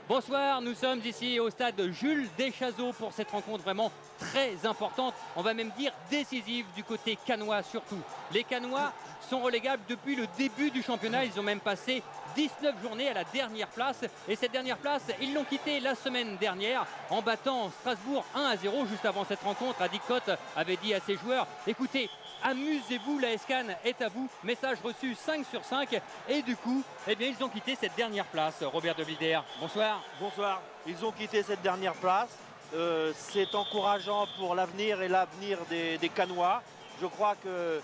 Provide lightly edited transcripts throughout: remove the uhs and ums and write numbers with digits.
Bonsoir, nous sommes ici au stade Jules Deschazos pour cette rencontre vraiment très importante, on va même dire décisive du côté cannois surtout. Les Cannois sont relégables depuis le début du championnat, ils ont même passé 19 journées à la dernière place et cette dernière place, ils l'ont quittée la semaine dernière en battant Strasbourg 1-0 juste avant cette rencontre. Adi Cotte avait dit à ses joueurs, écoutez, amusez-vous, la SCAN est à vous. Message reçu 5 sur 5 et du coup, eh bien, ils ont quitté cette dernière place. Robert de Wilder, bonsoir. Bonsoir, ils ont quitté cette dernière place. C'est encourageant pour l'avenir et l'avenir des Cannois. Je crois que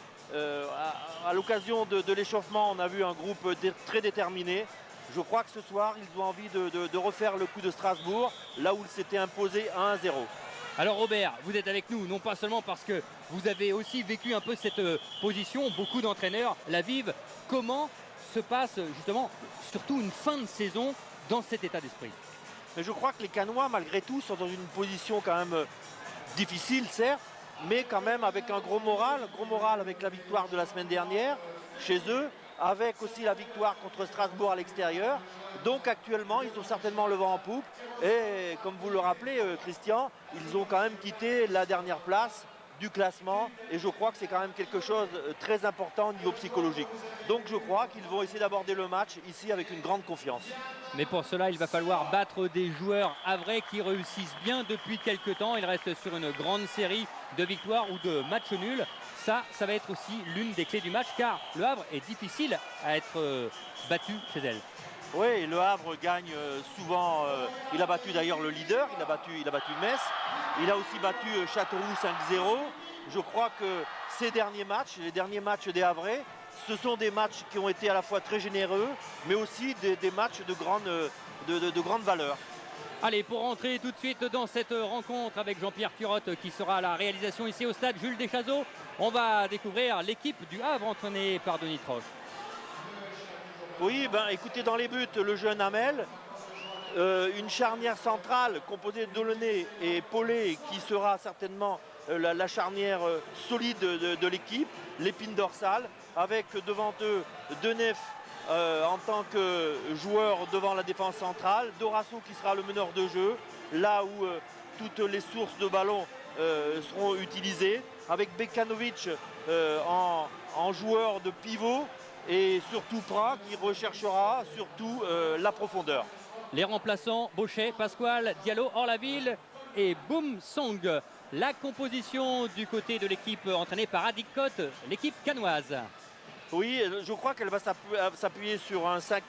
à l'occasion de l'échauffement, on a vu un groupe très déterminé. Je crois que ce soir, ils ont envie de refaire le coup de Strasbourg, là où il s'était imposé 1-0. Alors Robert, vous êtes avec nous, non pas seulement parce que vous avez aussi vécu un peu cette position, beaucoup d'entraîneurs la vivent. Comment se passe justement, surtout une fin de saison dans cet état d'esprit? Mais je crois que les Cannois, malgré tout, sont dans une position quand même difficile, certes, mais quand même avec un gros moral avec la victoire de la semaine dernière chez eux, avec aussi la victoire contre Strasbourg à l'extérieur. Donc actuellement, ils ont certainement le vent en poupe. Et comme vous le rappelez, Christian, ils ont quand même quitté la dernière place du classement. Et je crois que c'est quand même quelque chose de très important au niveau psychologique. Donc je crois qu'ils vont essayer d'aborder le match ici avec une grande confiance. Mais pour cela, il va falloir battre des joueurs havrais qui réussissent bien depuis quelques temps. Ils restent sur une grande série de victoires ou de matchs nuls. Ça va être aussi l'une des clés du match car le Havre est difficile à être battu chez elle. Oui, le Havre gagne souvent. Il a battu d'ailleurs le leader, il a battu Metz. Il a aussi battu Châteauroux 5-0. Je crois que ces derniers matchs, les derniers matchs des Havrais, ce sont des matchs qui ont été à la fois très généreux, mais aussi des matchs de grande valeur. Allez, pour rentrer tout de suite dans cette rencontre avec Jean-Pierre Curotte qui sera à la réalisation ici au stade Jules Deschazos, on va découvrir l'équipe du Havre entraînée par Denis Troche. Oui, ben, écoutez, dans les buts, le jeune Hamel, une charnière centrale composée de Delaunay et Paulet qui sera certainement la charnière solide de l'équipe, l'épine dorsale, avec devant eux Denef en tant que joueur devant la défense centrale, Dorasso qui sera le meneur de jeu, là où toutes les sources de ballon seront utilisées, avec Bekanovic en joueur de pivot et surtout Prat qui recherchera surtout la profondeur. Les remplaçants, Bochet, Pasquale, Diallo, Orlaville et Boum Song. La composition du côté de l'équipe entraînée par Adi Cotte, l'équipe cannoise. Oui, je crois qu'elle va s'appuyer sur un 5-4-1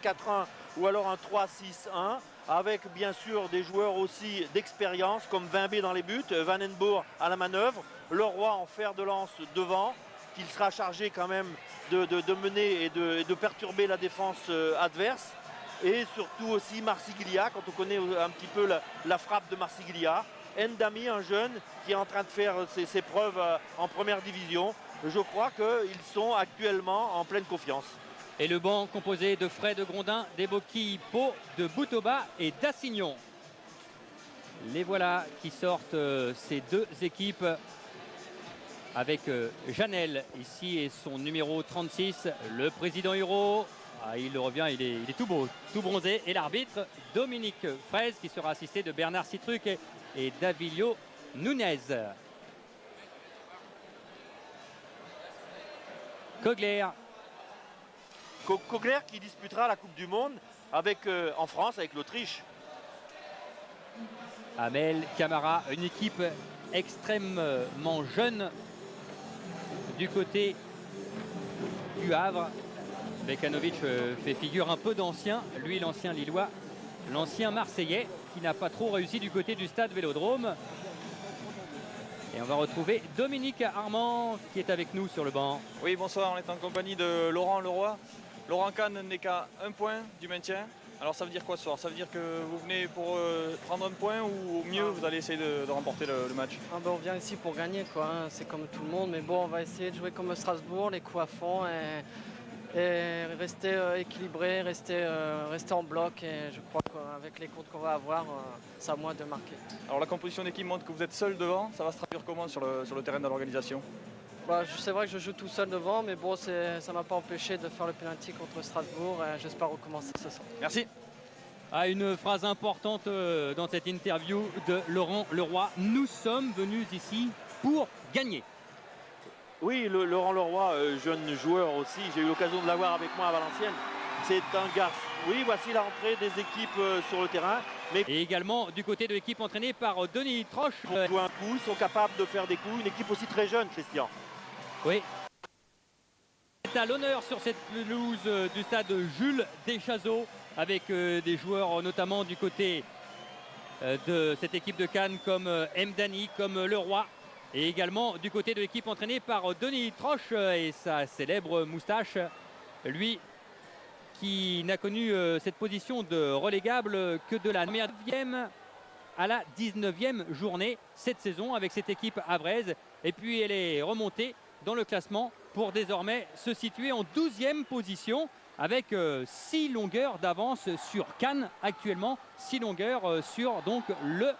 ou alors un 3-6-1 avec bien sûr des joueurs aussi d'expérience comme Vimbé dans les buts, Vanenbourg à la manœuvre, Leroy en fer de lance devant, qu'il sera chargé quand même de mener et de perturber la défense adverse. Et surtout aussi Marsiglia, quand on connaît un petit peu la frappe de Marsiglia. Ndami, un jeune qui est en train de faire ses preuves en première division. Je crois qu'ils sont actuellement en pleine confiance. Et le banc composé de Fred de Grondin, d'Eboki, Pau, de Boutoba et d'Assignon. Les voilà qui sortent ces deux équipes avec Janel ici et son numéro 36, le président Huro. Ah, il revient, il est tout beau, tout bronzé. Et l'arbitre, Dominique Fraise, qui sera assisté de Bernard Citruc et Davilio Nunez. Kogler. Kogler qui disputera la Coupe du Monde en France avec l'Autriche. Amel, Camara, une équipe extrêmement jeune du côté du Havre. Bekanovic fait figure un peu d'ancien, lui l'ancien Lillois, l'ancien Marseillais qui n'a pas trop réussi du côté du stade Vélodrome. Et on va retrouver Dominique Armand qui est avec nous sur le banc. Oui, bonsoir, on est en compagnie de Laurent Leroy. Laurent Kahn n'est qu'à un point du maintien. Alors ça veut dire quoi ce soir? Ça veut dire que vous venez pour prendre un point ou au mieux vous allez essayer de remporter le match? On vient ici pour gagner, quoi. C'est comme tout le monde, mais bon, on va essayer de jouer comme Strasbourg, les coups à fond et rester équilibré, rester en bloc. Et je crois qu'avec les comptes qu'on va avoir, c'est à moi de marquer. Alors la composition d'équipe montre que vous êtes seul devant. Ça va se traduire comment sur le terrain de l'organisation? C'est vrai que je joue tout seul devant, mais bon, ça ne m'a pas empêché de faire le penalty contre Strasbourg. J'espère recommencer ce soir. Merci. Ah, une phrase importante dans cette interview de Laurent Leroy. Nous sommes venus ici pour gagner. Oui, Laurent Leroy, jeune joueur aussi, j'ai eu l'occasion de l'avoir avec moi à Valenciennes. C'est un garçon. Oui, voici la rentrée des équipes sur le terrain. Mais Et également du côté de l'équipe entraînée par Denis Troche. ils jouent un coup, ils sont capables de faire des coups. Une équipe aussi très jeune, Christian. Oui. C'est à l'honneur sur cette pelouse du stade Jules Deschazos avec des joueurs notamment du côté de cette équipe de Cannes comme Mdani, comme Leroy. Et également du côté de l'équipe entraînée par Denis Troche et sa célèbre moustache. Lui qui n'a connu cette position de relégable que de la 9e à la 19e journée cette saison avec cette équipe havraise. Et puis elle est remontée dans le classement pour désormais se situer en 12e position avec 6 longueurs d'avance sur Cannes actuellement. 6 longueurs sur donc le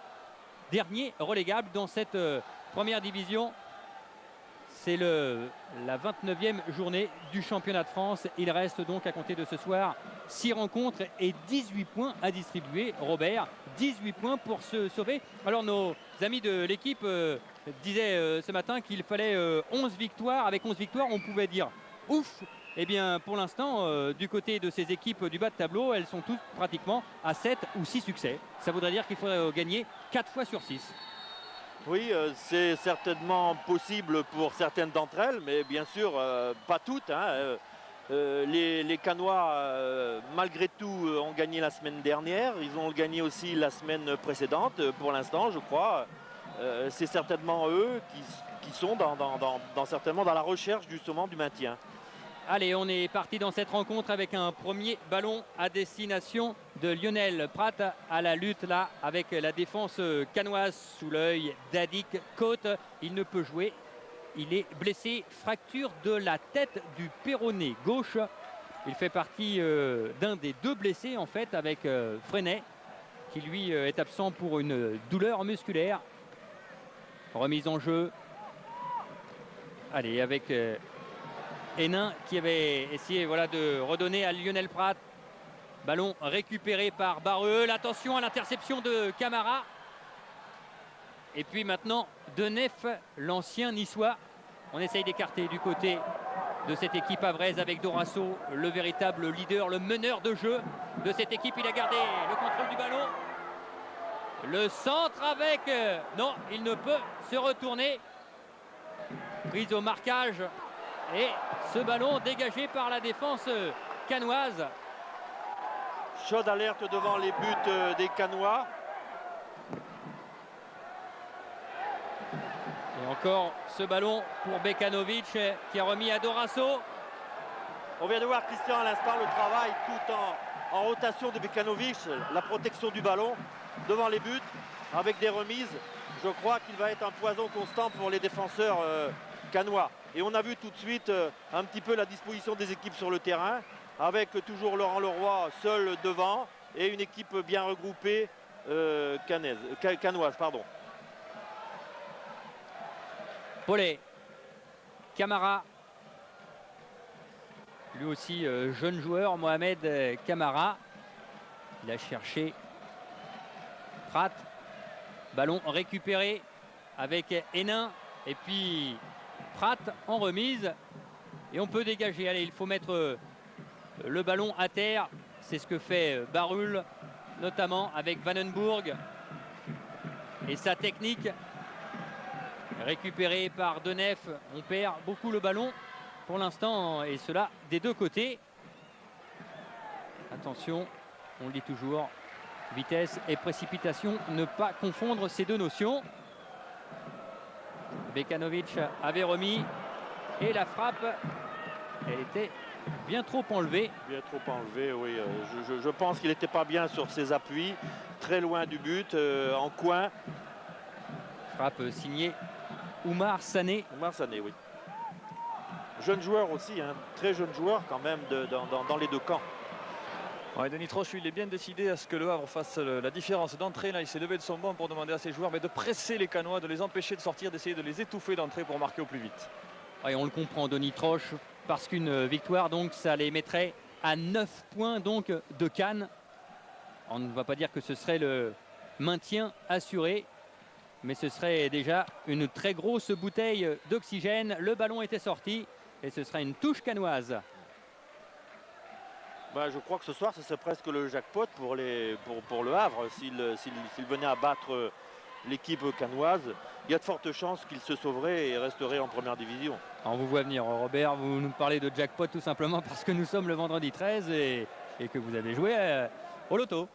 dernier relégable dans cette première division. C'est la 29e journée du championnat de France. Il reste donc à compter de ce soir 6 rencontres et 18 points à distribuer. Robert, 18 points pour se sauver. Alors nos amis de l'équipe disaient ce matin qu'il fallait 11 victoires. Avec 11 victoires, on pouvait dire ouf. Eh bien, pour l'instant, du côté de ces équipes du bas de tableau, elles sont toutes pratiquement à 7 ou 6 succès. Ça voudrait dire qu'il faudrait gagner 4 fois sur 6. Oui, c'est certainement possible pour certaines d'entre elles, mais bien sûr, pas toutes. Hein. Les Cannois, malgré tout, ont gagné la semaine dernière. Ils ont gagné aussi la semaine précédente. Pour l'instant, je crois, c'est certainement eux qui sont certainement dans la recherche justement du maintien. Allez, on est parti dans cette rencontre avec un premier ballon à destination de Lionel Prat à la lutte là avec la défense cannoise sous l'œil d'Adik Côte. Il ne peut jouer, il est blessé, fracture de la tête du péroné gauche. Il fait partie d'un des 2 blessés en fait avec Freinet qui lui est absent pour une douleur musculaire. Remise en jeu. Allez, avec Hénin qui avait essayé de redonner à Lionel Prat. Ballon récupéré par Barreul. Attention à l'interception de Camara. Et puis maintenant, Denef, l'ancien niçois. On essaye d'écarter du côté de cette équipe havraise avec Dorasso, le véritable leader, le meneur de jeu de cette équipe. Il a gardé le contrôle du ballon. Le centre avec... non, il ne peut se retourner. Prise au marquage. Et ce ballon dégagé par la défense cannoise. Chaude alerte devant les buts des Cannois. Et encore ce ballon pour Bekanovic qui a remis à Dorasso. On vient de voir, Christian, à l'instant, le travail tout en rotation de Bekanovic, la protection du ballon devant les buts avec des remises. Je crois qu'il va être un poison constant pour les défenseurs cannois. Et on a vu tout de suite un petit peu la disposition des équipes sur le terrain, avec toujours Laurent Leroy seul devant et une équipe bien regroupée cannoise. Pardon. Paulet, Camara, lui aussi jeune joueur, Mohamed Camara. Il a cherché Prat, ballon récupéré avec Hénin et puis Prat en remise et on peut dégager. Allez, il faut mettre le ballon à terre. C'est ce que fait Barreul, notamment avec Vandenburg et sa technique. Récupéré par Denef. On perd beaucoup le ballon pour l'instant et cela des 2 côtés. Attention, on le dit toujours, vitesse et précipitation, ne pas confondre ces 2 notions. Bekanovic avait remis et la frappe, elle était bien trop enlevée. Bien trop enlevée, oui. Je pense qu'il n'était pas bien sur ses appuis, très loin du but, en coin. Frappe signée Oumar Sané. Oumar Sané, oui. Jeune joueur aussi, hein, très jeune joueur quand même dans les 2 camps. Ouais, Denis Troche, il est bien décidé à ce que le Havre fasse la différence d'entrée. Là, il s'est levé de son banc pour demander à ses joueurs de presser les Cannois, de les empêcher de sortir, d'essayer de les étouffer d'entrée pour marquer au plus vite. Et on le comprend, Denis Troche, parce qu'une victoire, donc, ça les mettrait à 9 points donc, de Cannes. On ne va pas dire que ce serait le maintien assuré, mais ce serait déjà une très grosse bouteille d'oxygène. Le ballon était sorti et ce sera une touche cannoise. Bah, je crois que ce soir, ce serait presque le jackpot pour le Havre. S'il venait à battre l'équipe cannoise, il y a de fortes chances qu'il se sauverait et resterait en première division. On vous voit venir, Robert, vous nous parlez de jackpot tout simplement parce que nous sommes le vendredi 13 et que vous avez joué au loto.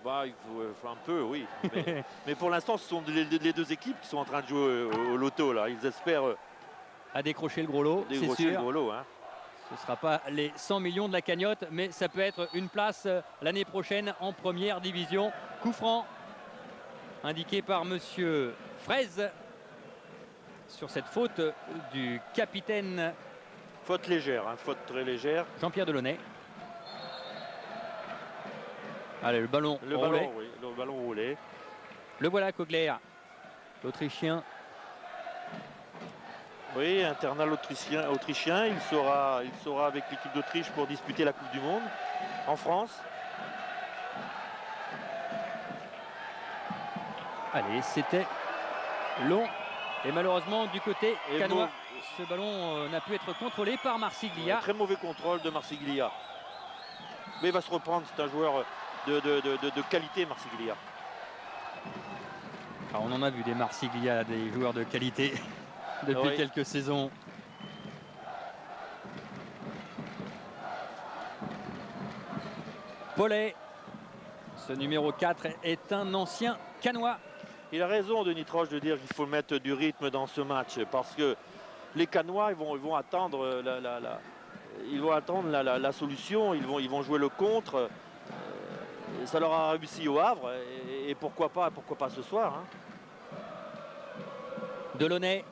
Bah, il faut un peu, oui. Mais pour l'instant, ce sont les deux équipes qui sont en train de jouer au loto. Là. Ils espèrent à décrocher le gros lot, c'est sûr. Le gros lot, hein. Ce ne sera pas les 100 millions de la cagnotte, mais ça peut être une place l'année prochaine en première division. Coup franc indiqué par monsieur Fraise sur cette faute du capitaine. Faute légère, hein, faute très légère. Jean-Pierre Delaunay. Allez, le ballon roulé. Oui, le ballon roulé. Le voilà, Kogler, l'Autrichien. Oui, internal autrichien. Il sera avec l'équipe d'Autriche pour disputer la Coupe du Monde en France. Allez, c'était long. Et malheureusement, du côté cannois, ce ballon n'a pu être contrôlé par Marsiglia. Très mauvais contrôle de Marsiglia. Mais il va se reprendre, c'est un joueur de qualité, Marsiglia. Alors, on en a vu des Marsiglia, des joueurs de qualité depuis quelques saisons. Paulet, ce numéro 4 est un ancien cannois. Il a raison, Denis Troche, de dire qu'il faut mettre du rythme dans ce match parce que les cannois, ils vont attendre la solution, ils vont jouer le contre. Ça leur a réussi au Havre et pourquoi pas ce soir, hein. Delaunay.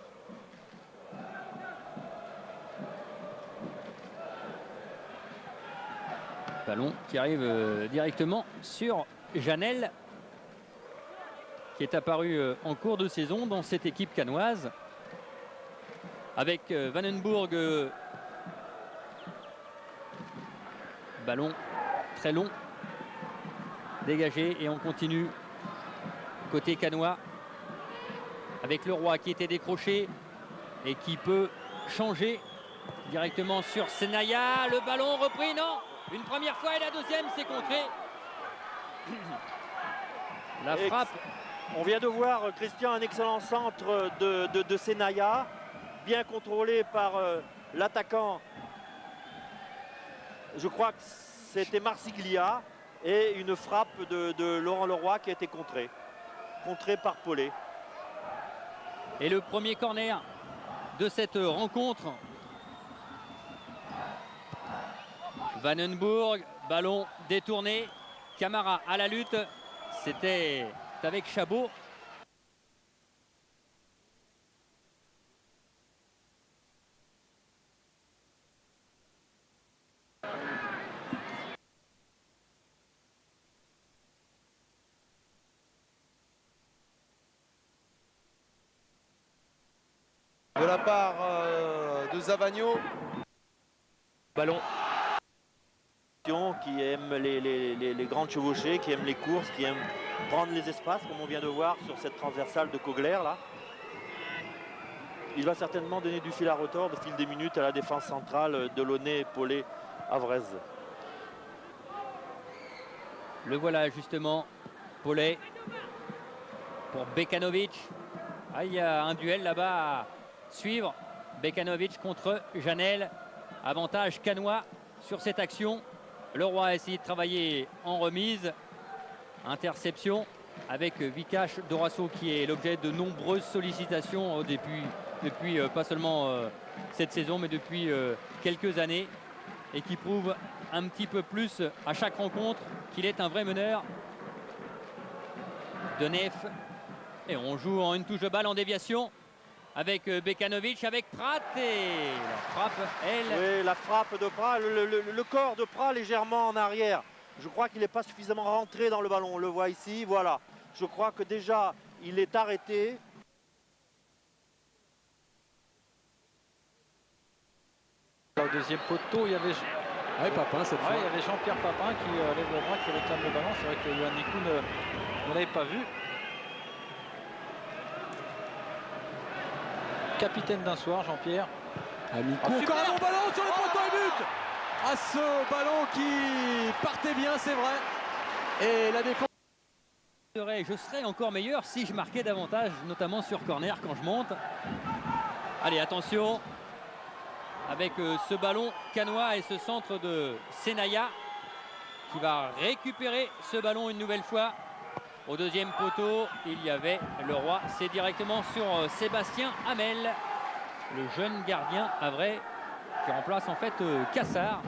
Ballon qui arrive directement sur Janel, qui est apparu en cours de saison dans cette équipe cannoise. Avec Vandenburg. Ballon très long. Dégagé et on continue côté cannois avec Leroy qui était décroché et qui peut changer directement sur Senaya. Le ballon repris, non, une première fois et la deuxième c'est contré. La frappe. On vient de voir, Christian, un excellent centre de Senaya, bien contrôlé par l'attaquant. Je crois que c'était Marsiglia. Et une frappe de Laurent Leroy qui a été contrée par Paulet. Et le premier corner de cette rencontre. Vandenburg, ballon détourné. Camara à la lutte. C'était avec Chabot. De la part de Zavagno. Ballon. Qui aime les grandes chevauchées, qui aime les courses, qui aime prendre les espaces, comme on vient de voir sur cette transversale de Kogler là. Il va certainement donner du fil à retordre au fil des minutes à la défense centrale Delaunay, Paulet, Avrez. Le voilà justement, Paulet pour Bekanovic. Ah, il y a un duel là-bas à suivre. Bekanovic contre Janel. Avantage cannois sur cette action. Leroy a essayé de travailler en remise. Interception avec Vikash Dorasso qui est l'objet de nombreuses sollicitations depuis pas seulement cette saison mais depuis quelques années et qui prouve un petit peu plus à chaque rencontre qu'il est un vrai meneur. Denef. Et on joue en une touche de balle en déviation avec Bekanovic, avec Prat et la frappe, elle. Oui, la frappe de Prat, le corps de Prat légèrement en arrière. Je crois qu'il n'est pas suffisamment rentré dans le ballon. On le voit ici, voilà. Je crois que déjà, il est arrêté. Au deuxième poteau, il y avait Ouais, Papin cette fois. Il y avait Jean-Pierre Papin qui lève le bras, qui réclame le ballon. C'est vrai que Johan Nikou ne l'avait pas vu. Capitaine d'un soir, Jean-Pierre. Amico, encore un bon ballon sur le poteau et but. Ah, ce ballon qui partait bien, c'est vrai. Et la défense. Je serais encore meilleur si je marquais davantage, notamment sur corner quand je monte. Allez, attention. Avec ce ballon canois et ce centre de Senaya qui va récupérer ce ballon une nouvelle fois. Au deuxième poteau, il y avait le roi. C'est directement sur Sébastien Hamel, le jeune gardien havrais qui remplace en fait Cassard.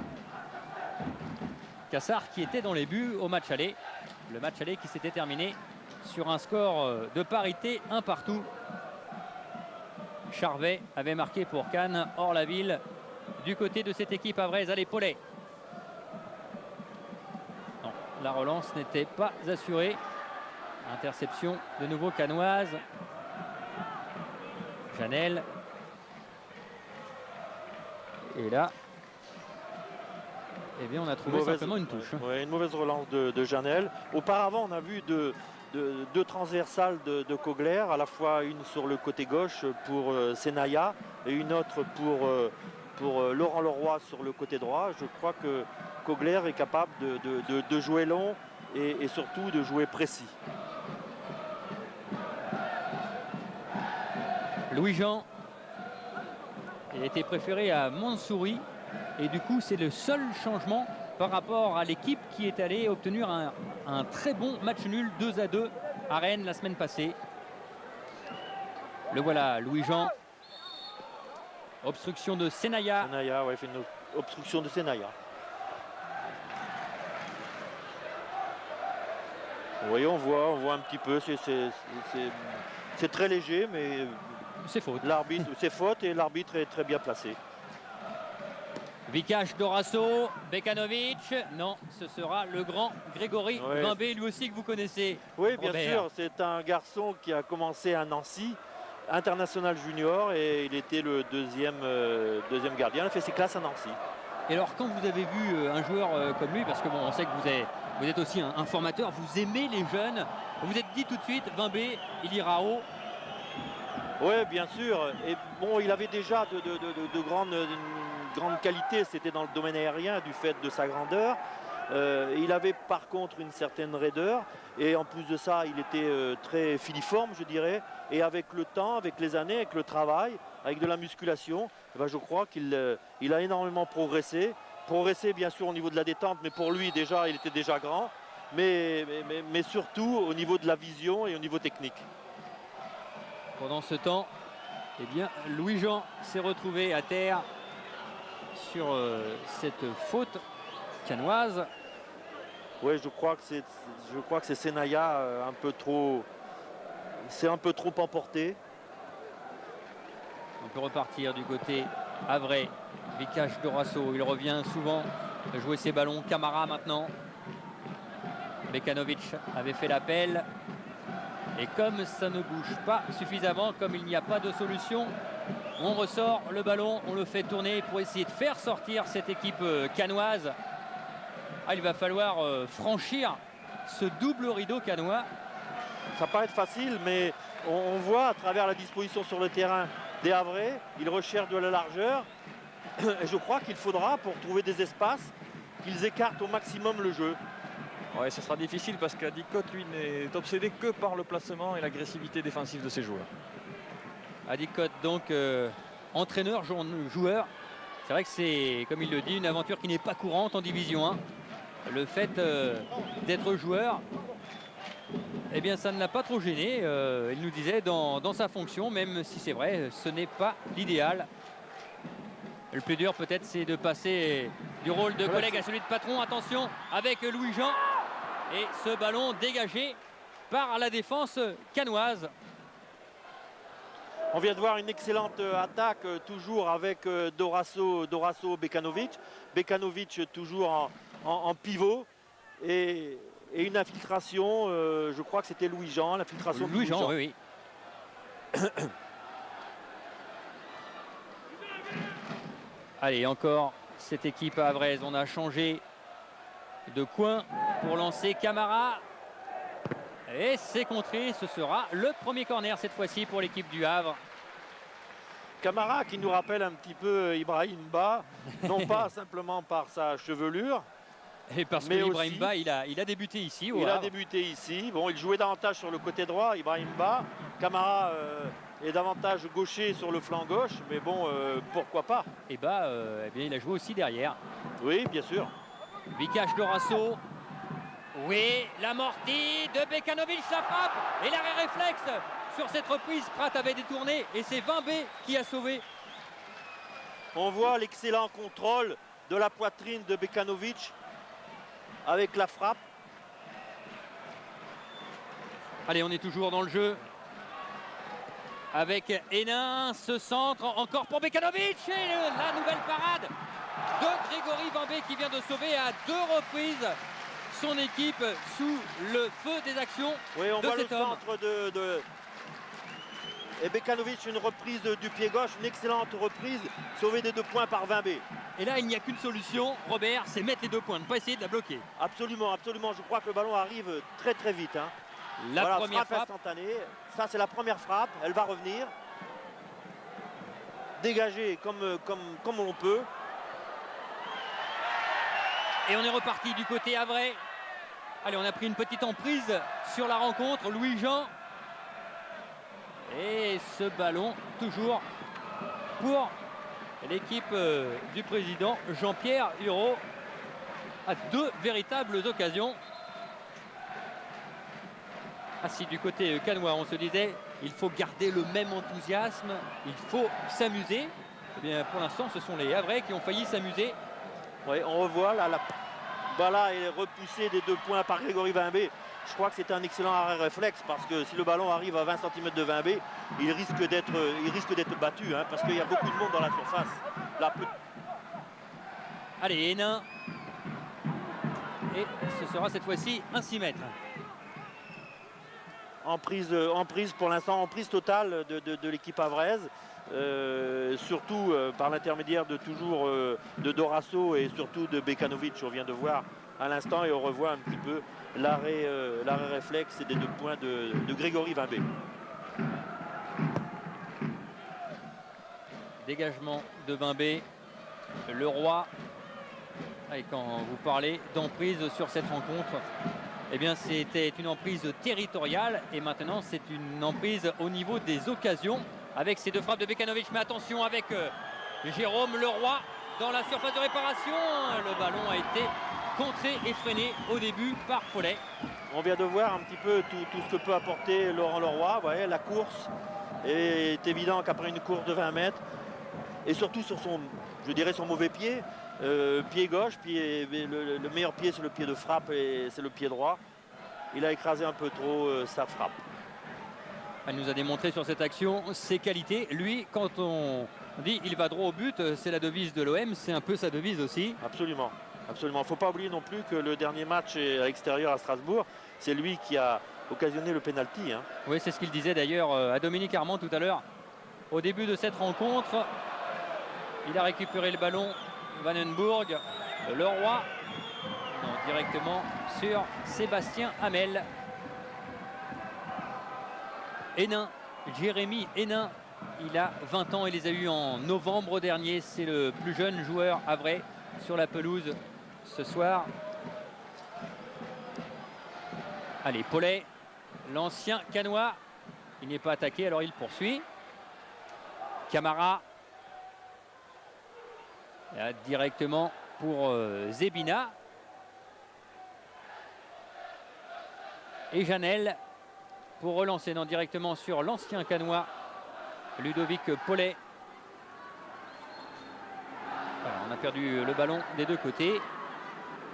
Cassard qui était dans les buts au match aller. Le match aller qui s'était terminé sur un score de parité, un partout. Charvet avait marqué pour Cannes, hors la ville, du côté de cette équipe havraise. Allez, Paulet. Non, la relance n'était pas assurée. Interception de nouveau canoise. Janel. Et là, eh bien, on a trouvé simplement une touche. Ouais, une mauvaise relance de Janel. Auparavant, on a vu deux transversales de Kogler, à la fois une sur le côté gauche pour Senaya et une autre pour Laurent Leroy sur le côté droit. Je crois que Kogler est capable de jouer long et surtout de jouer précis. Louis-Jean, il a été préféré à Mansouri et du coup c'est le seul changement par rapport à l'équipe qui est allée obtenir un très bon match nul 2-2 à Rennes la semaine passée. Le voilà, Louis-Jean. Obstruction de Senaya. Senaya, ouais, fait une obstruction de Senaya. Oui, on voit un petit peu, c'est très léger, mais c'est faute. L'arbitre, c'est faute et l'arbitre est très bien placé. Vikash Dorasso, Bekanovic, non, ce sera le grand Grégory Vimbé, lui aussi que vous connaissez. Oui, bien Robert. sûr, c'est un garçon qui a commencé à Nancy, international junior, et il était le deuxième gardien, il a fait ses classes à Nancy. Et alors quand vous avez vu un joueur comme lui, parce que bon, on sait que vous êtes aussi un formateur, vous aimez les jeunes, vous vous êtes dit tout de suite, Vimbé, il ira haut. Oui, bien sûr. Et bon, il avait déjà de grandes qualités. C'était dans le domaine aérien du fait de sa grandeur. Il avait par contre une certaine raideur. Et en plus de ça, il était très filiforme, je dirais. Et avec le temps, avec les années, avec le travail, avec de la musculation, eh ben, je crois qu'il a énormément progressé. Progressé bien sûr au niveau de la détente, mais pour lui déjà, il était déjà grand. Mais surtout au niveau de la vision et au niveau technique. Pendant ce temps, eh bien, Louis-Jean s'est retrouvé à terre sur cette faute canoise. Oui, je crois que c'est Senaya un peu trop emporté. On peut repartir du côté havrais. Vikash Dorasso, il revient souvent jouer ses ballons. Camara maintenant. Bekanovic avait fait l'appel. Et comme ça ne bouge pas suffisamment, comme il n'y a pas de solution, on ressort le ballon, on le fait tourner pour essayer de faire sortir cette équipe canoise. Ah, il va falloir franchir ce double rideau canois. Ça paraît être facile, mais on voit à travers la disposition sur le terrain des Havrais, ils recherchent de la largeur. Et je crois qu'il faudra, pour trouver des espaces, qu'ils écartent au maximum le jeu. Ouais, ce sera difficile parce qu'Adicot, lui, n'est obsédé que par le placement et l'agressivité défensive de ses joueurs. Adicot, donc, entraîneur, joueur. C'est vrai que c'est, comme il le dit, une aventure qui n'est pas courante en Division 1. Le fait d'être joueur, eh bien, ça ne l'a pas trop gêné. Il nous disait dans sa fonction, même si c'est vrai, ce n'est pas l'idéal. Le plus dur, peut-être, c'est de passer du rôle de collègue à celui de patron. Attention, avec Louis-Jean. Et ce ballon dégagé par la défense canoise. On vient de voir une excellente attaque, toujours avec Dorasso, Bekanovic. Bekanovic toujours en pivot. Et une infiltration, je crois que c'était Louis-Jean, l'infiltration de Louis-Jean, oui. Allez, encore cette équipe havraise. On a changé de coin pour lancer Camara. Et c'est contré, ce sera le premier corner cette fois-ci pour l'équipe du Havre. Camara qui nous rappelle un petit peu Ibrahim Ba, non pas simplement par sa chevelure. Et parce que Ibrahim Ba, il a débuté ici au Havre. Il a débuté ici. Bon, il jouait davantage sur le côté droit, Ibrahim Ba. Camara est davantage gaucher sur le flanc gauche, mais bon, pourquoi pas. Et Ba, eh bien, il a joué aussi derrière. Oui, bien sûr. Vikash Dorasso. Oui, l'amorti de Bekanovic, la frappe et l'arrêt réflexe. Sur cette reprise, Pratt avait détourné et c'est Vimbé qui a sauvé. On voit l'excellent contrôle de la poitrine de Bekanovic avec la frappe. Allez, on est toujours dans le jeu. Avec Hénin, ce centre encore pour Bekanovic et la nouvelle parade de Grégory Vimbé qui vient de sauver à 2 reprises son équipe sous le feu des actions. Oui, on de voit cet le homme. centre Et Bekanovic, une reprise du pied gauche, une excellente reprise, sauvée des 2 points par Vimbé. Et là, il n'y a qu'une solution, Robert, c'est mettre les 2 points, ne pas essayer de la bloquer. Absolument, absolument. Je crois que le ballon arrive très très vite. Hein. La première frappe instantanée. Ça, c'est la première frappe. Elle va revenir. Dégagée comme on peut. Et on est reparti du côté havrais. Allez, on a pris une petite emprise sur la rencontre. Louis-Jean. Et ce ballon, toujours pour l'équipe du président Jean-Pierre Hureau. À 2 véritables occasions. Ah si, du côté canois, on se disait, il faut garder le même enthousiasme, il faut s'amuser. Eh bien, pour l'instant, ce sont les Havrais qui ont failli s'amuser. Oui, on revoit là, la balle est repoussée des 2 points par Grégory Vimbé. Je crois que c'est un excellent arrêt réflexe parce que si le ballon arrive à 20 cm de Vimbé, il risque d'être battu hein, parce qu'il y a beaucoup de monde dans la surface. Là, allez, Hénin. Et ce sera cette fois-ci un 6 mètres. En prise pour l'instant, en prise totale de l'équipe havraise. Surtout par l'intermédiaire de toujours de Dorasso et surtout de Bekanovic. On vient de voir à l'instant et on revoit un petit peu l'arrêt réflexe et des 2 points de Grégory Vimbé. Dégagement de Vimbé. Le Roi. Et quand vous parlez d'emprise sur cette rencontre, eh bien c'était une emprise territoriale et maintenant c'est une emprise au niveau des occasions avec ces 2 frappes de Bekanovic. Mais attention avec Jérôme Leroy dans la surface de réparation. Le ballon a été contré et freiné au début par Paulet. On vient de voir un petit peu tout ce que peut apporter Laurent Leroy. Vous voyez, la course est évident qu'après une course de 20 mètres et surtout sur son, je dirais, son mauvais pied, pied gauche, le meilleur pied c'est le pied de frappe et c'est le pied droit. Il a écrasé un peu trop sa frappe. Elle nous a démontré sur cette action ses qualités. Lui, quand on dit il va droit au but, c'est la devise de l'OM, c'est un peu sa devise aussi. Absolument, absolument. Il ne faut pas oublier non plus que le dernier match à l'extérieur à Strasbourg, c'est lui qui a occasionné le pénalty. Hein. Oui, c'est ce qu'il disait d'ailleurs à Dominique Armand tout à l'heure. Au début de cette rencontre, il a récupéré le ballon, Vandenbourg, Leroy, directement sur Sébastien Hamel. Hénin, Jérémy Hénin, il a 20 ans, il les a eu en novembre dernier. C'est le plus jeune joueur havrais sur la pelouse ce soir. Allez, Paulet, l'ancien canois, il n'est pas attaqué, alors il poursuit. Camara, là, directement pour Zebina. Et Janel pour relancer directement sur l'ancien canois Ludovic Paulet. Voilà, on a perdu le ballon des 2 côtés.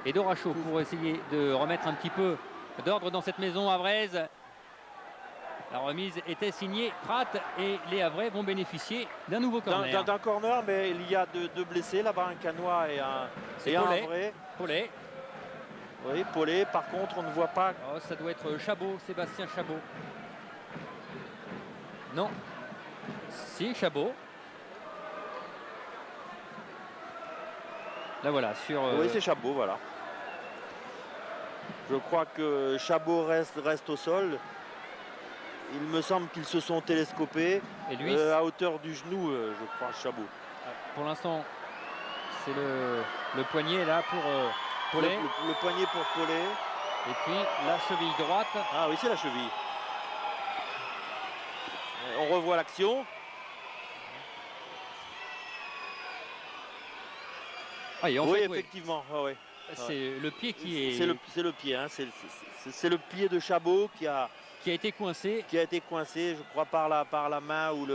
Et Doracho pour essayer de remettre un petit peu d'ordre dans cette maison havraise. La remise était signée Pratt et les Havrais vont bénéficier d'un nouveau corner. D'un corner, mais il y a 2 blessés là-bas, un canois et un Havrais. Paulet. Oui, Paulet. Par contre, on ne voit pas. Oh, ça doit être Chabot, Sébastien Chabot. Non. Si, Chabot. Là voilà, sur... Oui, c'est Chabot, voilà. Je crois que Chabot reste au sol. Il me semble qu'ils se sont télescopés. Et lui, à hauteur du genou, je crois, Chabot. pour l'instant, c'est le poignet là pour Paulet. Le poignet pour Paulet. Et puis la cheville droite. Ah oui, c'est la cheville. On revoit l'action. Ah, et en Oui, fait, effectivement. Ah, ouais. c'est le pied qui est... C'est le pied. Hein. C'est le pied de Chabot qui a été coincé. Qui a été coincé, je crois, par la main ou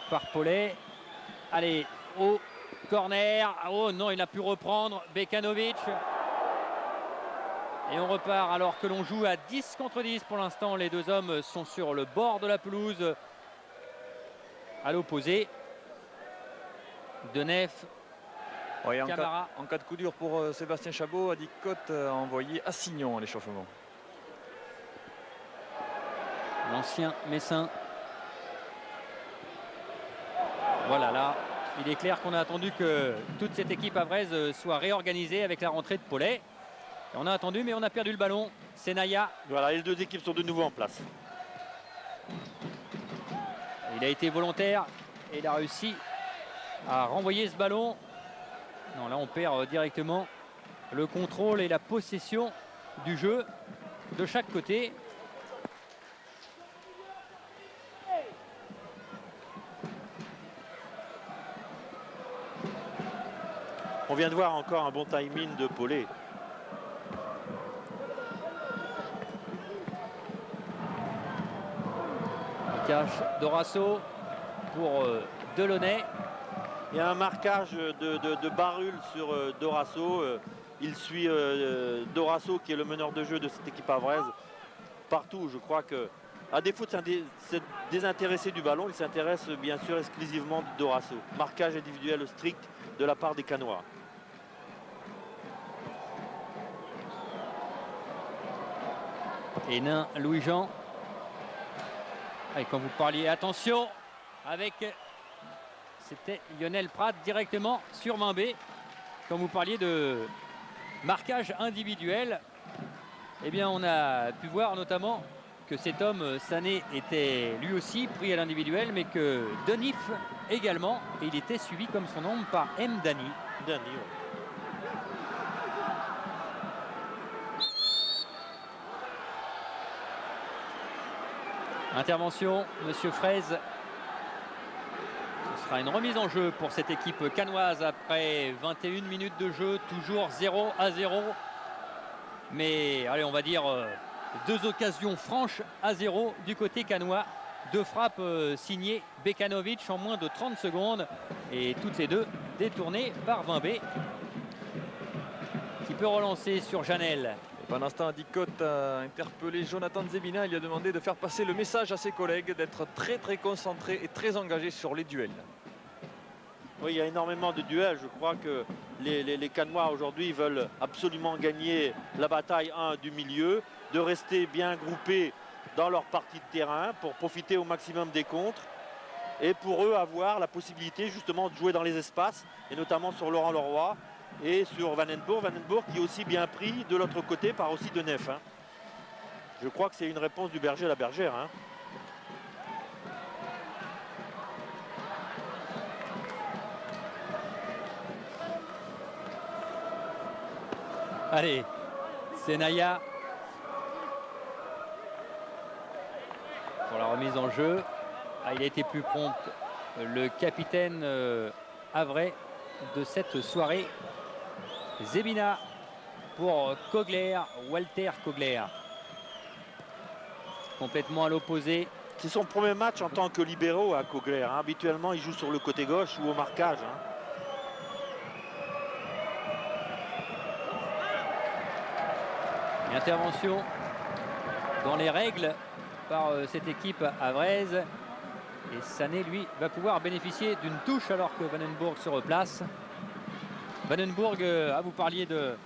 par Paulet. Allez, au corner. Oh non, il a pu reprendre Bekanovic. Et on repart alors que l'on joue à 10 contre 10. Pour l'instant, les deux hommes sont sur le bord de la pelouse. À l'opposé. Denef. Ouais, en Camara. cas de coup dur pour Sébastien Chabot, Adi Cotte a envoyé Assignon à l'échauffement. L'ancien Messin. Voilà, là, il est clair qu'on a attendu que toute cette équipe avraise soit réorganisée avec la rentrée de Paulet. Et on a attendu, mais on a perdu le ballon. C'est Naya. Voilà, les deux équipes sont de nouveau en place. Il a été volontaire et il a réussi à renvoyer ce ballon. Non, là, on perd directement le contrôle et la possession du jeu de chaque côté. On vient de voir encore un bon timing de Paulet. Cache Dorasso pour Delaunay. Il y a un marquage de Barul sur Dorasso. Il suit Dorasso qui est le meneur de jeu de cette équipe avraise. Partout, je crois que, à défaut de se désintéresser du ballon, il s'intéresse bien sûr exclusivement de Dorasso. Marquage individuel strict de la part des Canois. Hénin, Louis-Jean. Et quand vous parliez, attention, avec, c'était Lionel Prat directement sur main B. Quand vous parliez de marquage individuel, eh bien on a pu voir notamment que cet homme, Sané, était lui aussi pris à l'individuel, mais que Denif également, et il était suivi comme son nom par M. Dani. Dani, ouais. Intervention, Monsieur Fraise. Ce sera une remise en jeu pour cette équipe canoise après 21 minutes de jeu, toujours 0-0. Mais allez, on va dire deux occasions franches à 0 du côté canois. Deux frappes signées Bekanovic en moins de 30 secondes. Et toutes les deux détournées par Vimbé, qui peut relancer sur Janel. Pendant ce temps, Adi Cotte a interpellé Jonathan Zebina. Il lui a demandé de faire passer le message à ses collègues, d'être très concentré et très engagé sur les duels. Oui, il y a énormément de duels. Je crois que les Canois aujourd'hui veulent absolument gagner la bataille 1 du milieu, de rester bien groupés dans leur partie de terrain pour profiter au maximum des contres et pour eux avoir la possibilité justement de jouer dans les espaces et notamment sur Laurent Leroy et sur Vandenbourg. Vandenbourg qui est aussi bien pris de l'autre côté par aussi Denef. Hein. Je crois que c'est une réponse du berger à la bergère. Hein. Allez, c'est Naya pour la remise en jeu. Ah, il a été plus prompt, le capitaine havrais de cette soirée. Zebina pour Kogler, Walter Kogler. Complètement à l'opposé. C'est son premier match en tant que libéraux à Kogler. Hein. Habituellement, il joue sur le côté gauche ou au marquage. Hein. Intervention dans les règles par cette équipe havraise. Et Sané, lui, va pouvoir bénéficier d'une touche alors que Vandenbourg se replace. Vandenbourg, vous parliez de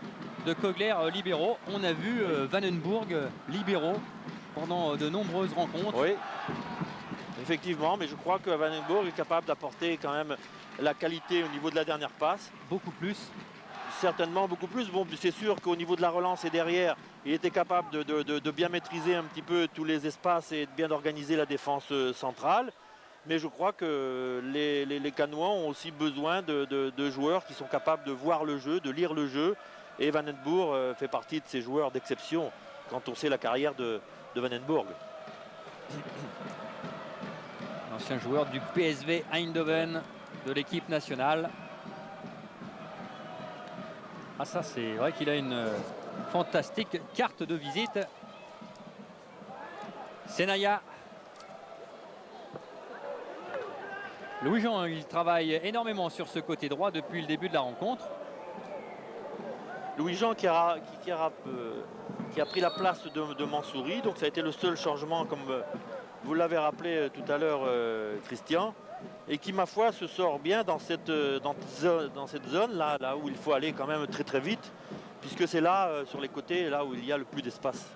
Kogler libéraux. On a vu Vandenbourg libéraux pendant de nombreuses rencontres. Oui. Effectivement, mais je crois que Van den Burg est capable d'apporter quand même la qualité au niveau de la dernière passe. Beaucoup plus. Certainement beaucoup plus. Bon, c'est sûr qu'au niveau de la relance et derrière, il était capable de bien maîtriser un petit peu tous les espaces et de bien organiser la défense centrale. Mais je crois que les Canois ont aussi besoin de joueurs qui sont capables de voir le jeu, de lire le jeu. Et Van den Burg fait partie de ces joueurs d'exception quand on sait la carrière de Van den Burg. Ancien joueur du PSV Eindhoven de l'équipe nationale. Ah ça c'est vrai qu'il a une fantastique carte de visite. Senaya. Louis-Jean, il travaille énormément sur ce côté droit depuis le début de la rencontre. Louis-Jean qui a pris la place de Mansouri, donc ça a été le seul changement comme vous l'avez rappelé tout à l'heure Christian, et qui ma foi se sort bien dans cette zone là où il faut aller quand même très très vite, puisque c'est là sur les côtés là où il y a le plus d'espace.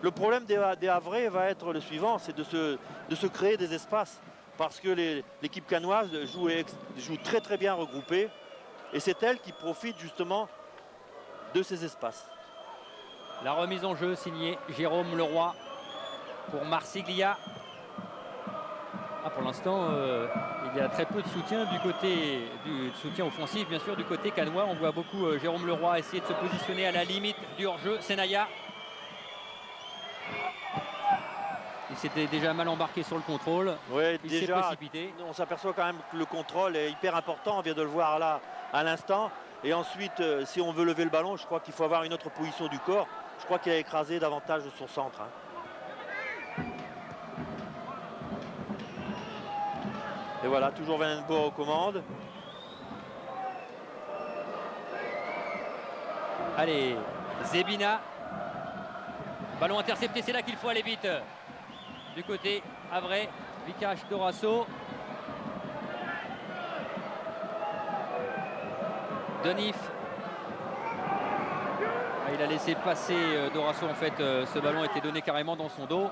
Le problème des Havrais va être le suivant, c'est de se créer des espaces, parce que l'équipe canoise joue très très bien regroupée, et c'est elle qui profite justement de ces espaces. La remise en jeu signée Jérôme Leroy pour Marsiglia. Ah, pour l'instant, il y a très peu de soutien du côté du soutien offensif, bien sûr, du côté canois. On voit beaucoup Jérôme Leroy essayer de se positionner à la limite du hors-jeu. Senaya. Il s'était déjà mal embarqué sur le contrôle. Oui, il s'est précipité. On s'aperçoit quand même que le contrôle est hyper important. On vient de le voir là à l'instant. Et ensuite, si on veut lever le ballon, je crois qu'il faut avoir une autre position du corps. Je crois qu'il a écrasé davantage de son centre. Et voilà, toujours Van den Burg aux commandes. Allez, Zebina. Ballon intercepté, c'est là qu'il faut aller vite. Du côté Havrais, Vikash Dorasso. Denif. Il a laissé passer Dorasso, en fait, ce ballon était donné carrément dans son dos.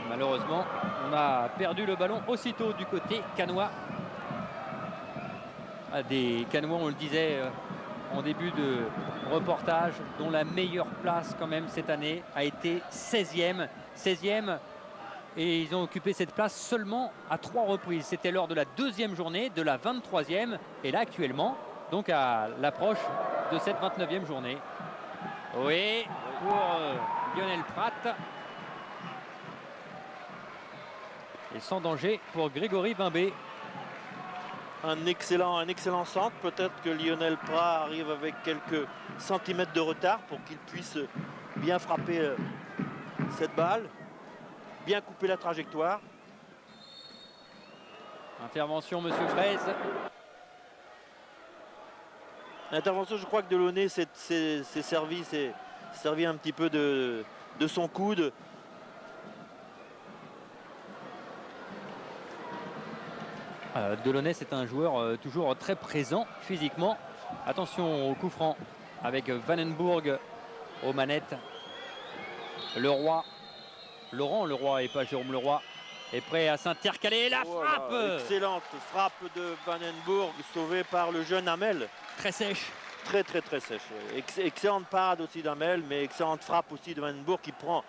Malheureusement, on a perdu le ballon aussitôt du côté canois. Des Canois, on le disait en début de reportage, dont la meilleure place quand même cette année a été 16e. 16e, et ils ont occupé cette place seulement à 3 reprises. C'était lors de la 2e journée, de la 23e, et là actuellement, donc à l'approche de cette 29e journée. Oui, pour Lionel Prat. Et sans danger pour Grégory Bimbé. Un excellent centre. Peut-être que Lionel Prat arrive avec quelques centimètres de retard pour qu'il puisse bien frapper cette balle, bien couper la trajectoire. Intervention, monsieur Fraise. Intervention, je crois que Delaunay s'est servi un petit peu de son coude. Delaunay, c'est un joueur toujours très présent physiquement. Attention au coup franc avec Van den Burg aux manettes. Leroy, Laurent Leroy et pas Jérôme Leroy, est prêt à s'intercaler. La frappe, excellente frappe de Van den Burg, sauvée par le jeune Hamel. Très sèche. Très sèche. Excellente parade aussi d'Hamel, mais excellente frappe aussi de Van den Burg qui prend,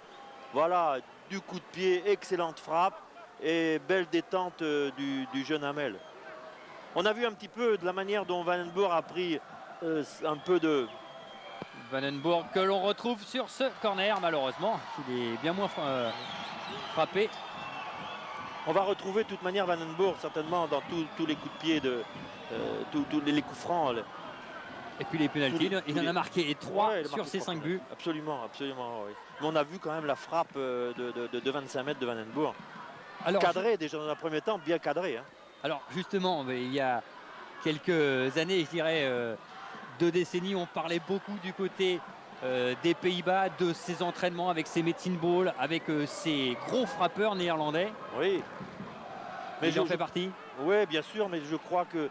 voilà, du coup de pied. Excellente frappe et belle détente du jeune Hamel. On a vu un petit peu de la manière dont Van den Burg a pris un peu de... Van den Burg que l'on retrouve sur ce corner, malheureusement. Il est bien moins frappé. On va retrouver de toute manière Van den Burg certainement dans tous les coups de pied, tous les coups francs. Et puis les pénaltys, il en a marqué 3 sur ses 5 buts. Absolument, oui. Mais on a vu quand même la frappe de 25 mètres de Van den Burg. Alors, cadré déjà dans un premier temps, bien cadré. Alors justement, il y a quelques années, je dirais 2 décennies, on parlait beaucoup du côté des Pays-Bas, de ses entraînements avec ses medicine ball, avec ses gros frappeurs néerlandais. Oui. Mais il en fait partie. Oui, bien sûr, mais je crois que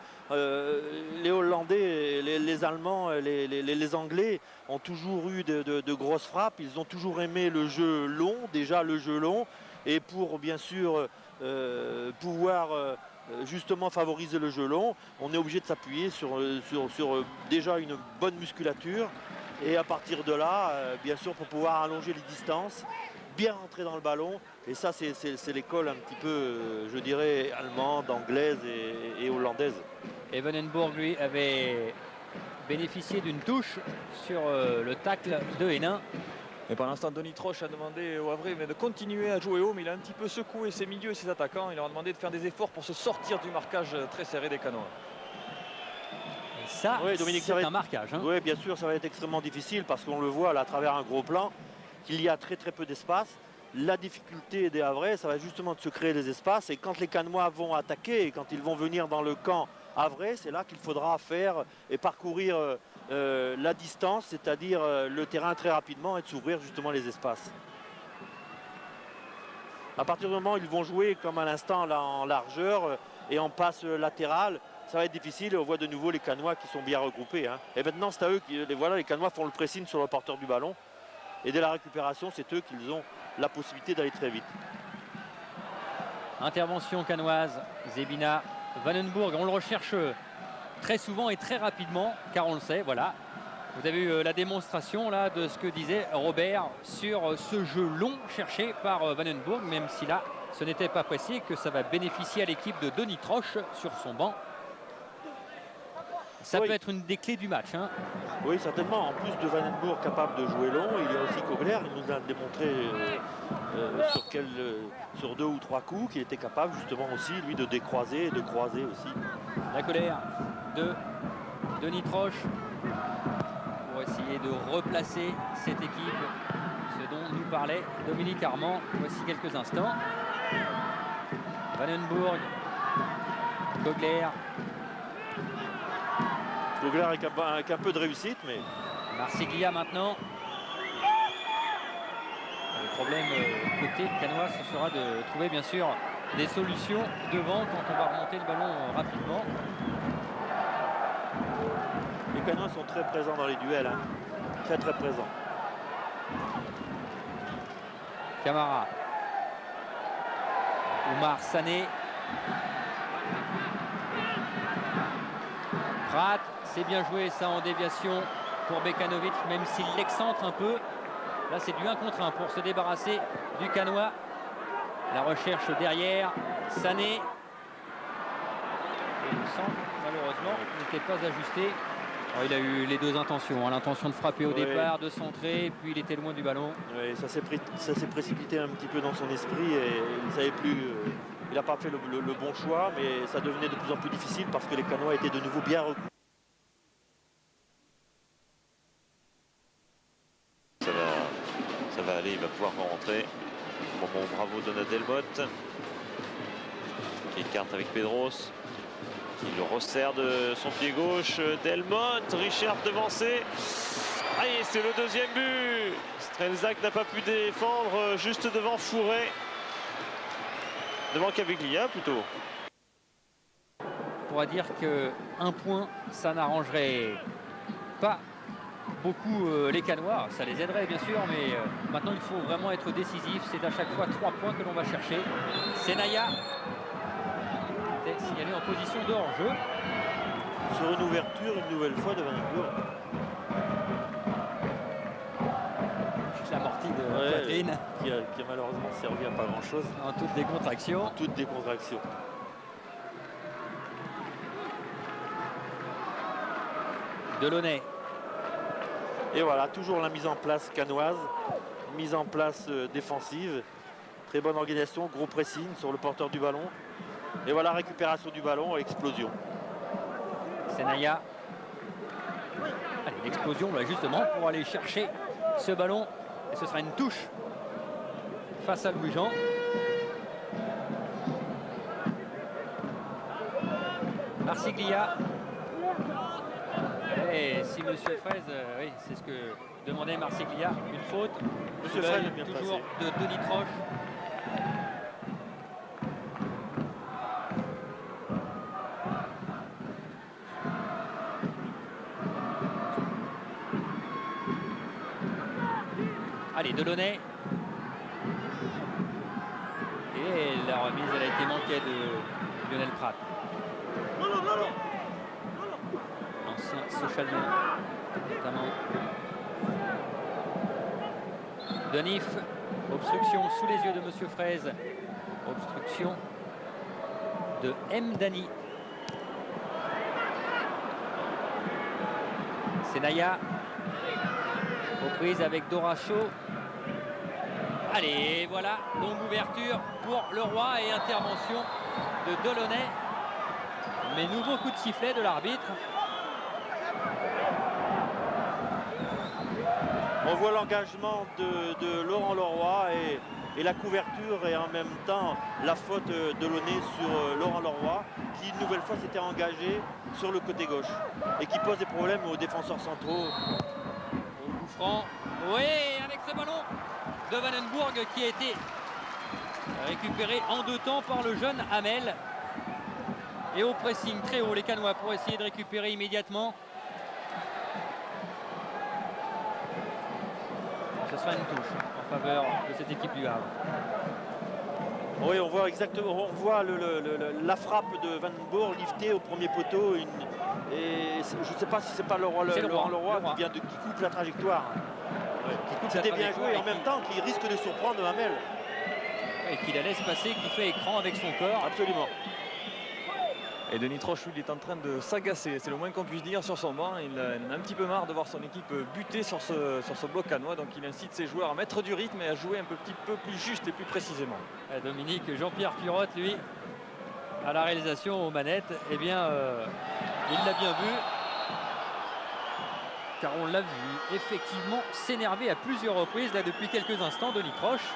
les Hollandais, les Allemands, les Anglais ont toujours eu de grosses frappes. Ils ont toujours aimé le jeu long, déjà le jeu long. et pour bien sûr pouvoir justement favoriser le jeu long, on est obligé de s'appuyer sur déjà une bonne musculature, et à partir de là, bien sûr, pour pouvoir allonger les distances, bien rentrer dans le ballon. Et ça, c'est l'école un petit peu, je dirais, allemande, anglaise et hollandaise. Et Vandenburg, lui, avait bénéficié d'une touche sur le tacle de Hénin. Et pendant ce temps, Denis Troche a demandé au Havrais de continuer à jouer haut, mais il a un petit peu secoué ses milieux et ses attaquants. Il leur a demandé de faire des efforts pour se sortir du marquage très serré des Canois. Et ça, oui, Dominique, c'est un marquage. Hein. Oui, bien sûr, ça va être extrêmement difficile parce qu'on le voit là, à travers un gros plan, qu'il y a très peu d'espace. La difficulté des Havrais, ça va justement de se créer des espaces. Et quand les Canois vont attaquer, et quand ils vont venir dans le camp havrais, c'est là qu'il faudra faire et parcourir la distance, c'est-à-dire le terrain très rapidement, et de s'ouvrir justement les espaces. À partir du moment où ils vont jouer comme à l'instant là en largeur et en passe latérale, ça va être difficile. On voit de nouveau les Canois qui sont bien regroupés. Hein. Et maintenant, c'est à eux qui, voilà, les Canois font le pressing sur le porteur du ballon. Et dès la récupération, c'est eux qui ont la possibilité d'aller très vite. Intervention canoise, Zebina, Vandenburg, on le recherche très souvent et très rapidement, car on le sait, voilà. Vous avez eu la démonstration là de ce que disait Robert sur ce jeu long cherché par Vandenburg, même si là, ce n'était pas précis, que ça va bénéficier à l'équipe de Denis Troche sur son banc. Ça peut être une des clés du match. Hein. Oui, certainement. En plus de Vandenburg capable de jouer long, il y a aussi Kogler. Il nous a démontré sur 2 ou 3 coups qu'il était capable justement aussi, lui, de décroiser et de croiser aussi. La colère de Denis Troche pour essayer de replacer cette équipe, ce dont nous parlait Dominique Armand voici quelques instants. Vandenburg, Kogler. Kogler avec un peu de réussite, mais... Marsiglia maintenant. Le problème côté canois, ce sera de trouver bien sûr des solutions devant quand on va remonter le ballon rapidement. Les Canois sont très présents dans les duels, hein. Très présents. Camara. Oumar Sané. Prat, c'est bien joué ça en déviation pour Bekanovic, même s'il l'excentre un peu. Là, c'est du 1 contre 1 pour se débarrasser du Canois. La recherche derrière, Sané. Et le centre, malheureusement, n'était pas ajusté. Alors, il a eu les deux intentions, hein, l'intention de frapper au départ, de centrer, puis il était loin du ballon. Oui, ça s'est précipité un petit peu dans son esprit et il ne savait plus. Il n'a pas fait le bon choix, mais ça devenait de plus en plus difficile parce que les Canois étaient de nouveau bien regroupés. Ça va aller, il va pouvoir rentrer. Bon, bravo Donat Delmotte qui écarte avec Pedros, qui le resserre de son pied gauche. Delmotte, Richard devancé. Allez, c'est le deuxième but. Strelzak n'a pas pu défendre juste devant Fourré. Devant Caviglia plutôt. On pourra dire qu'un point, ça n'arrangerait pas beaucoup les Canois. Ça les aiderait bien sûr, mais maintenant il faut vraiment être décisif. C'est à chaque fois 3 points que l'on va chercher. Senaya est signalé en position de hors-jeu. Sur une ouverture, une nouvelle fois de Vandenburg. L'amorti de Catherine. Qui a malheureusement servi à pas grand-chose. En toutes les contractions. Toutes des contractions. Delaunay. Et voilà, toujours la mise en place canoise, mise en place défensive, très bonne organisation, gros pressing sur le porteur du ballon. Et voilà, récupération du ballon, explosion. Senaya. Allez, l'explosion là justement pour aller chercher ce ballon. Et ce sera une touche face à Louis-Jean. Marsiglia. Et si Monsieur Fraise, oui, c'est ce que demandait Marsiglia, une faute. Monsieur Fraise est bien toujours passé. de Denis Troche. Allez, Delaunay. Et la remise, elle a été manquée de Lionel Prat. L'ancien Sochalien, notamment. Denif, obstruction sous les yeux de Monsieur Fraise. Obstruction de M. Dani. C'est Naya. Reprise avec Doracho. Allez, voilà, longue ouverture pour le Roi et intervention de Delaunay. Mais nouveau coup de sifflet de l'arbitre. On voit l'engagement de Laurent Leroy et la couverture et en même temps la faute de Delaunay sur Laurent Leroy qui une nouvelle fois s'était engagé sur le côté gauche et qui pose des problèmes aux défenseurs centraux. Au coup franc, oui, avec ce ballon de Vandenburg qui a été récupéré en 2 temps par le jeune Hamel. Et au pressing très haut les Canois pour essayer de récupérer immédiatement. Ce sera une touche en faveur de cette équipe du Havre. Oui, on voit exactement, on voit la frappe de Vandenburg liftée au premier poteau. Et je ne sais pas si c'est pas Laurent Leroy qui coupe la trajectoire. Ouais, c'était bien joué en même temps qu'il risque de surprendre Hamel. Et qu'il la laisse passer, qui fait écran avec son corps. Absolument. Et Denis Troche, il est en train de s'agacer, c'est le moins qu'on puisse dire sur son banc. Il en a un petit peu marre de voir son équipe buter sur ce bloc canois. Donc il incite ses joueurs à mettre du rythme et à jouer un petit peu plus juste et plus précisément. Et Dominique, Jean-Pierre Curotte, lui, à la réalisation aux manettes, eh bien, il l'a bien vu. Car on l'a vu effectivement s'énerver à plusieurs reprises, là, depuis quelques instants, Denis Troche.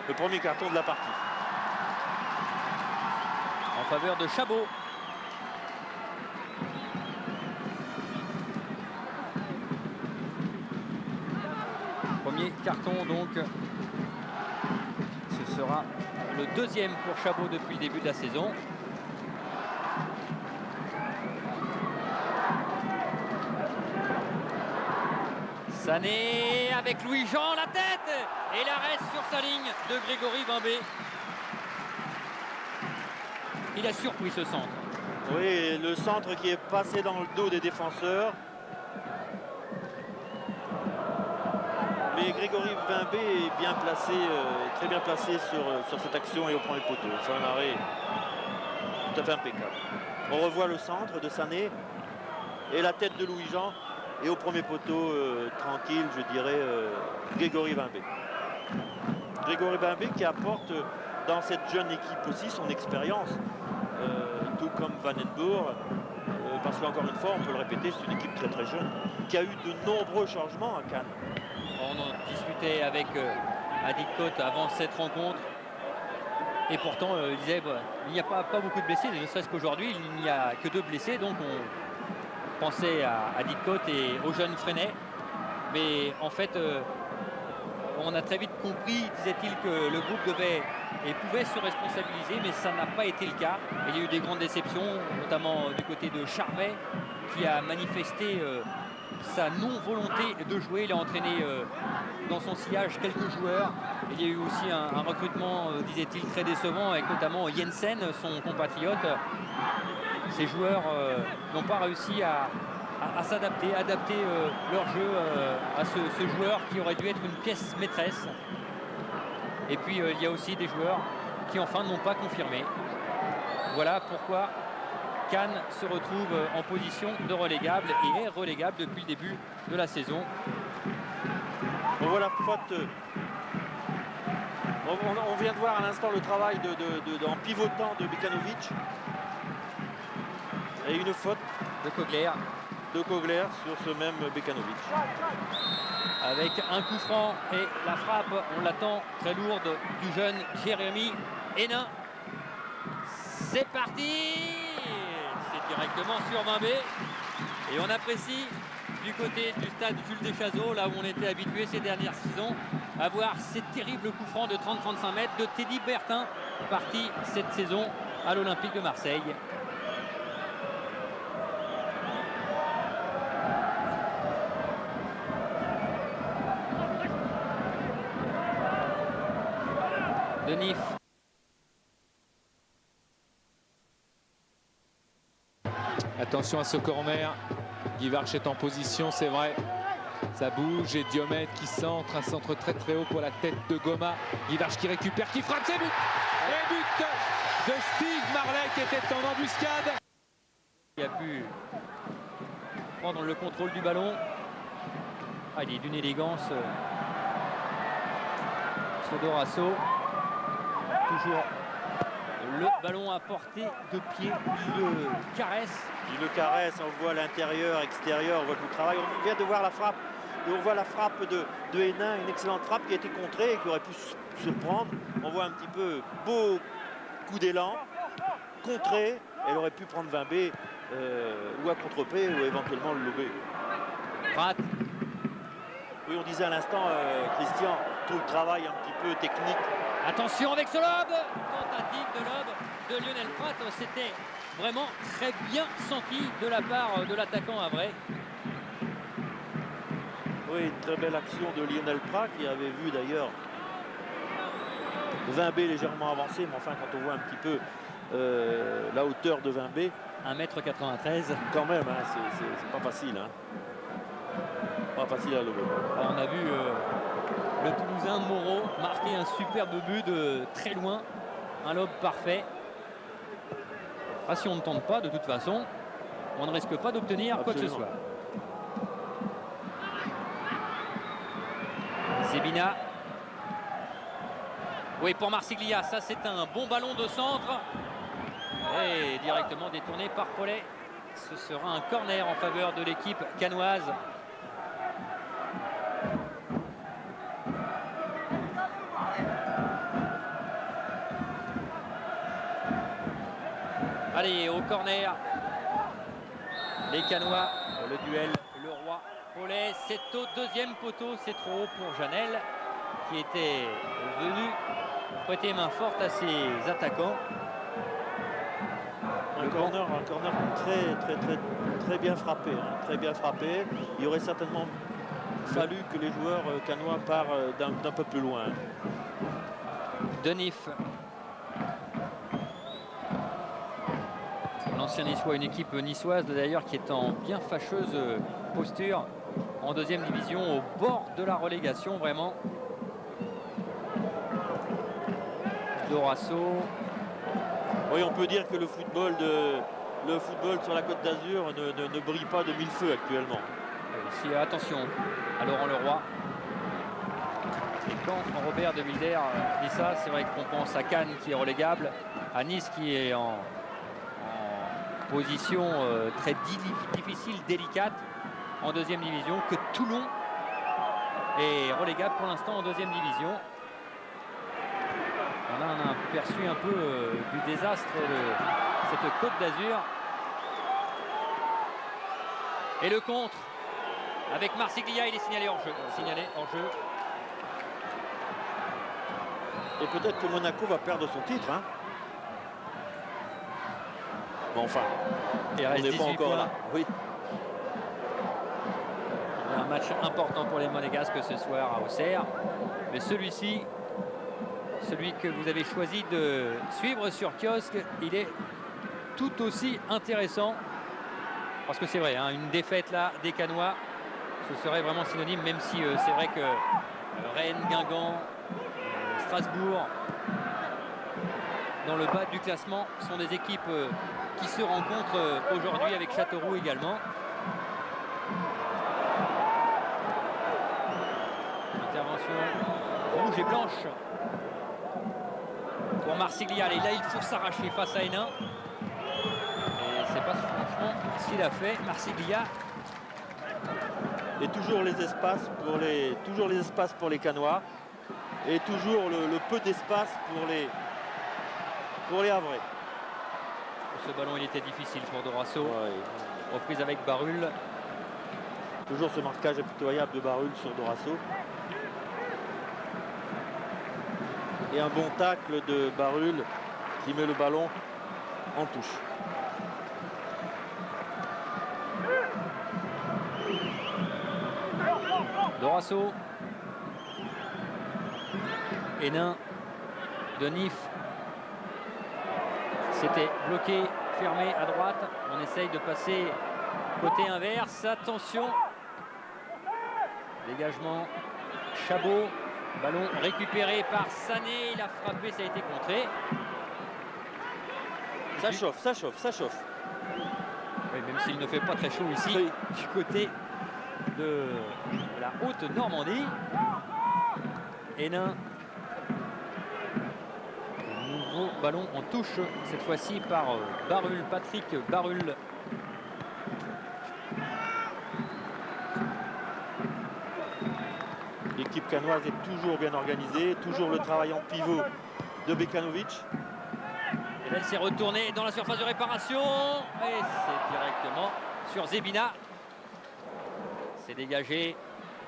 Le premier carton de la partie. En faveur de Chabot. Premier carton donc. Ce sera le 2e pour Chabot depuis le début de la saison. Sané avec Louis-Jean, la tête et l'arrêt sur sa ligne de Grégory Bimbé. Il a surpris ce centre. Oui, le centre qui est passé dans le dos des défenseurs. Mais Grégory Bimbé est bien placé, très bien placé sur cette action et au premier poteau. C'est un arrêt tout à fait impeccable. On revoit le centre de Sané et la tête de Louis-Jean. Et au premier poteau, tranquille, je dirais, Grégory Bimbé. Grégory Bimbé qui apporte dans cette jeune équipe aussi son expérience, tout comme Vandenburg, parce qu'encore une fois, on peut le répéter, c'est une équipe très très jeune, qui a eu de nombreux changements à Cannes. On en discutait avec Adik Cote avant cette rencontre. Et pourtant, il disait, il n'y a pas beaucoup de blessés, ne serait-ce qu'aujourd'hui, il n'y a que 2 blessés, donc on pensait à Adik Cote et au jeune Freinet. Mais en fait, on a très vite compris, disait-il, que le groupe devait et pouvait se responsabiliser, mais ça n'a pas été le cas. Il y a eu des grandes déceptions, notamment du côté de Charvet, qui a manifesté sa non-volonté de jouer. Il a entraîné dans son sillage quelques joueurs. Il y a eu aussi un recrutement, disait-il, très décevant, avec notamment Jensen, son compatriote. Ces joueurs n'ont pas réussi à s'adapter, adapter leur jeu à ce joueur qui aurait dû être une pièce maîtresse. Et puis il y a aussi des joueurs qui enfin n'ont pas confirmé. Voilà pourquoi Cannes se retrouve en position de relégable et est relégable depuis le début de la saison. On voit la faute. On vient de voir à l'instant le travail en pivotant de Bekanovic. Et une faute de Kogler sur ce même Bekanovic. Avec un coup franc et la frappe, on l'attend, très lourde, du jeune Jérémy Hénin. C'est parti! C'est directement sur Bimbé. Et on apprécie du côté du stade Jules Deschazos, là où on était habitué ces dernières saisons, à voir ces terribles coups francs de 30-35 mètres de Teddy Bertin, parti cette saison à l'Olympique de Marseille. Denif Attention à ce corner. Guivarch est en position, c'est vrai. Ça bouge et Diomède qui centre, un centre très très haut pour la tête de Goma. Guivarch qui récupère, qui frappe, c'est but. Et but de Steve Marlet qui était en embuscade. Il a pu prendre le contrôle du ballon. Ah, il est d'une élégance. Dorasso. Toujours le ballon à portée de pied. Il le caresse. Il le caresse, on voit l'intérieur, extérieur, on voit tout le travail. On vient de voir la frappe. Et on voit la frappe de Hénin, une excellente frappe qui a été contrée et qui aurait pu surprendre. On voit un petit peu beau coup d'élan, contré. Elle aurait pu prendre 20B ou à contre-pied ou éventuellement le lober. Pratt. Oui, on disait à l'instant, Christian, tout le travail un petit peu technique. Attention avec ce lob. Tentative de lob de Lionel Pratt. C'était vraiment très bien senti de la part de l'attaquant havrais. Oui, une très belle action de Lionel Pratt qui avait vu d'ailleurs 20B légèrement avancé, mais enfin quand on voit un petit peu la hauteur de 20B. 1m93. Quand même, hein, c'est pas facile. Hein. Pas facile à lever. Alors, on a vu le Toulousain Moreau marquer un superbe but de très loin. Un lob parfait. Ah, si on ne tente pas, de toute façon, on ne risque pas d'obtenir quoi que ce soit. Zebina. Oui, pour Marsiglia, ça c'est un bon ballon de centre. Et directement détourné par Paulet. Ce sera un corner en faveur de l'équipe cannoise. Allez, au corner. Les Cannois, le duel, le roi. Paulet, c'est au deuxième poteau, c'est trop haut pour Janel, qui était venu prêter main forte à ses attaquants. Un corner très bien frappé, hein, très bien frappé. Il aurait certainement fallu que les joueurs cannois partent d'un peu plus loin. Denif. L'ancien niçois, une équipe niçoise d'ailleurs qui est en bien fâcheuse posture en deuxième division, au bord de la relégation vraiment. Dorasso. Oui, on peut dire que le football sur la Côte d'Azur ne brille pas de mille feux actuellement. Ici, attention à Laurent Leroy. Et quand Robert de Wilder dit ça, c'est vrai qu'on pense à Cannes qui est relégable, à Nice qui est en position très difficile, délicate en deuxième division, que Toulon est relégable pour l'instant en deuxième division. On a un aperçu un peu du désastre de cette Côte d'Azur. Et le contre avec Marsiglia, il est signalé hors jeu. Et peut-être que Monaco va perdre son titre. Hein. Bon, enfin, on n'est pas encore là. Oui. Un match important pour les Monégasques ce soir à Auxerre. Mais celui-ci, celui que vous avez choisi de suivre sur Kiosque, il est tout aussi intéressant. Parce que c'est vrai, hein, une défaite là des Cannois, ce serait vraiment synonyme, même si c'est vrai que Rennes, Guingamp, Strasbourg, dans le bas du classement, sont des équipes qui se rencontrent aujourd'hui avec Châteauroux également. Intervention rouge et blanche pour Marsiglia. Et là, il faut s'arracher face à Hénin. Et c'est pas franchement ce qu'il a fait, Marsiglia. Et toujours les espaces pour les Cannois. Et toujours le peu d'espace pour les Havrais. Ce ballon, il était difficile pour Dorasso. Ouais. Reprise avec Barul. Toujours ce marquage impitoyable de Barul sur Dorasso. Et un bon tacle de Barul qui met le ballon en touche. Dorasso. Hénin. Denif. C'était bloqué fermé à droite. On essaye de passer côté inverse. Attention. Dégagement. Chabot. Ballon récupéré par Sané. Il a frappé, ça a été contré. Ça chauffe, ça chauffe, ça chauffe. Oui, même s'il ne fait pas très chaud ici, oui, du côté de la Haute-Normandie. Hénin. Nouveau ballon en touche, cette fois-ci par Barul, Patrick Barul. L'équipe canoise est toujours bien organisée, toujours le travail en pivot de Bekanovic. Et là, elle s'est retournée dans la surface de réparation. Et c'est directement sur Zebina. C'est dégagé.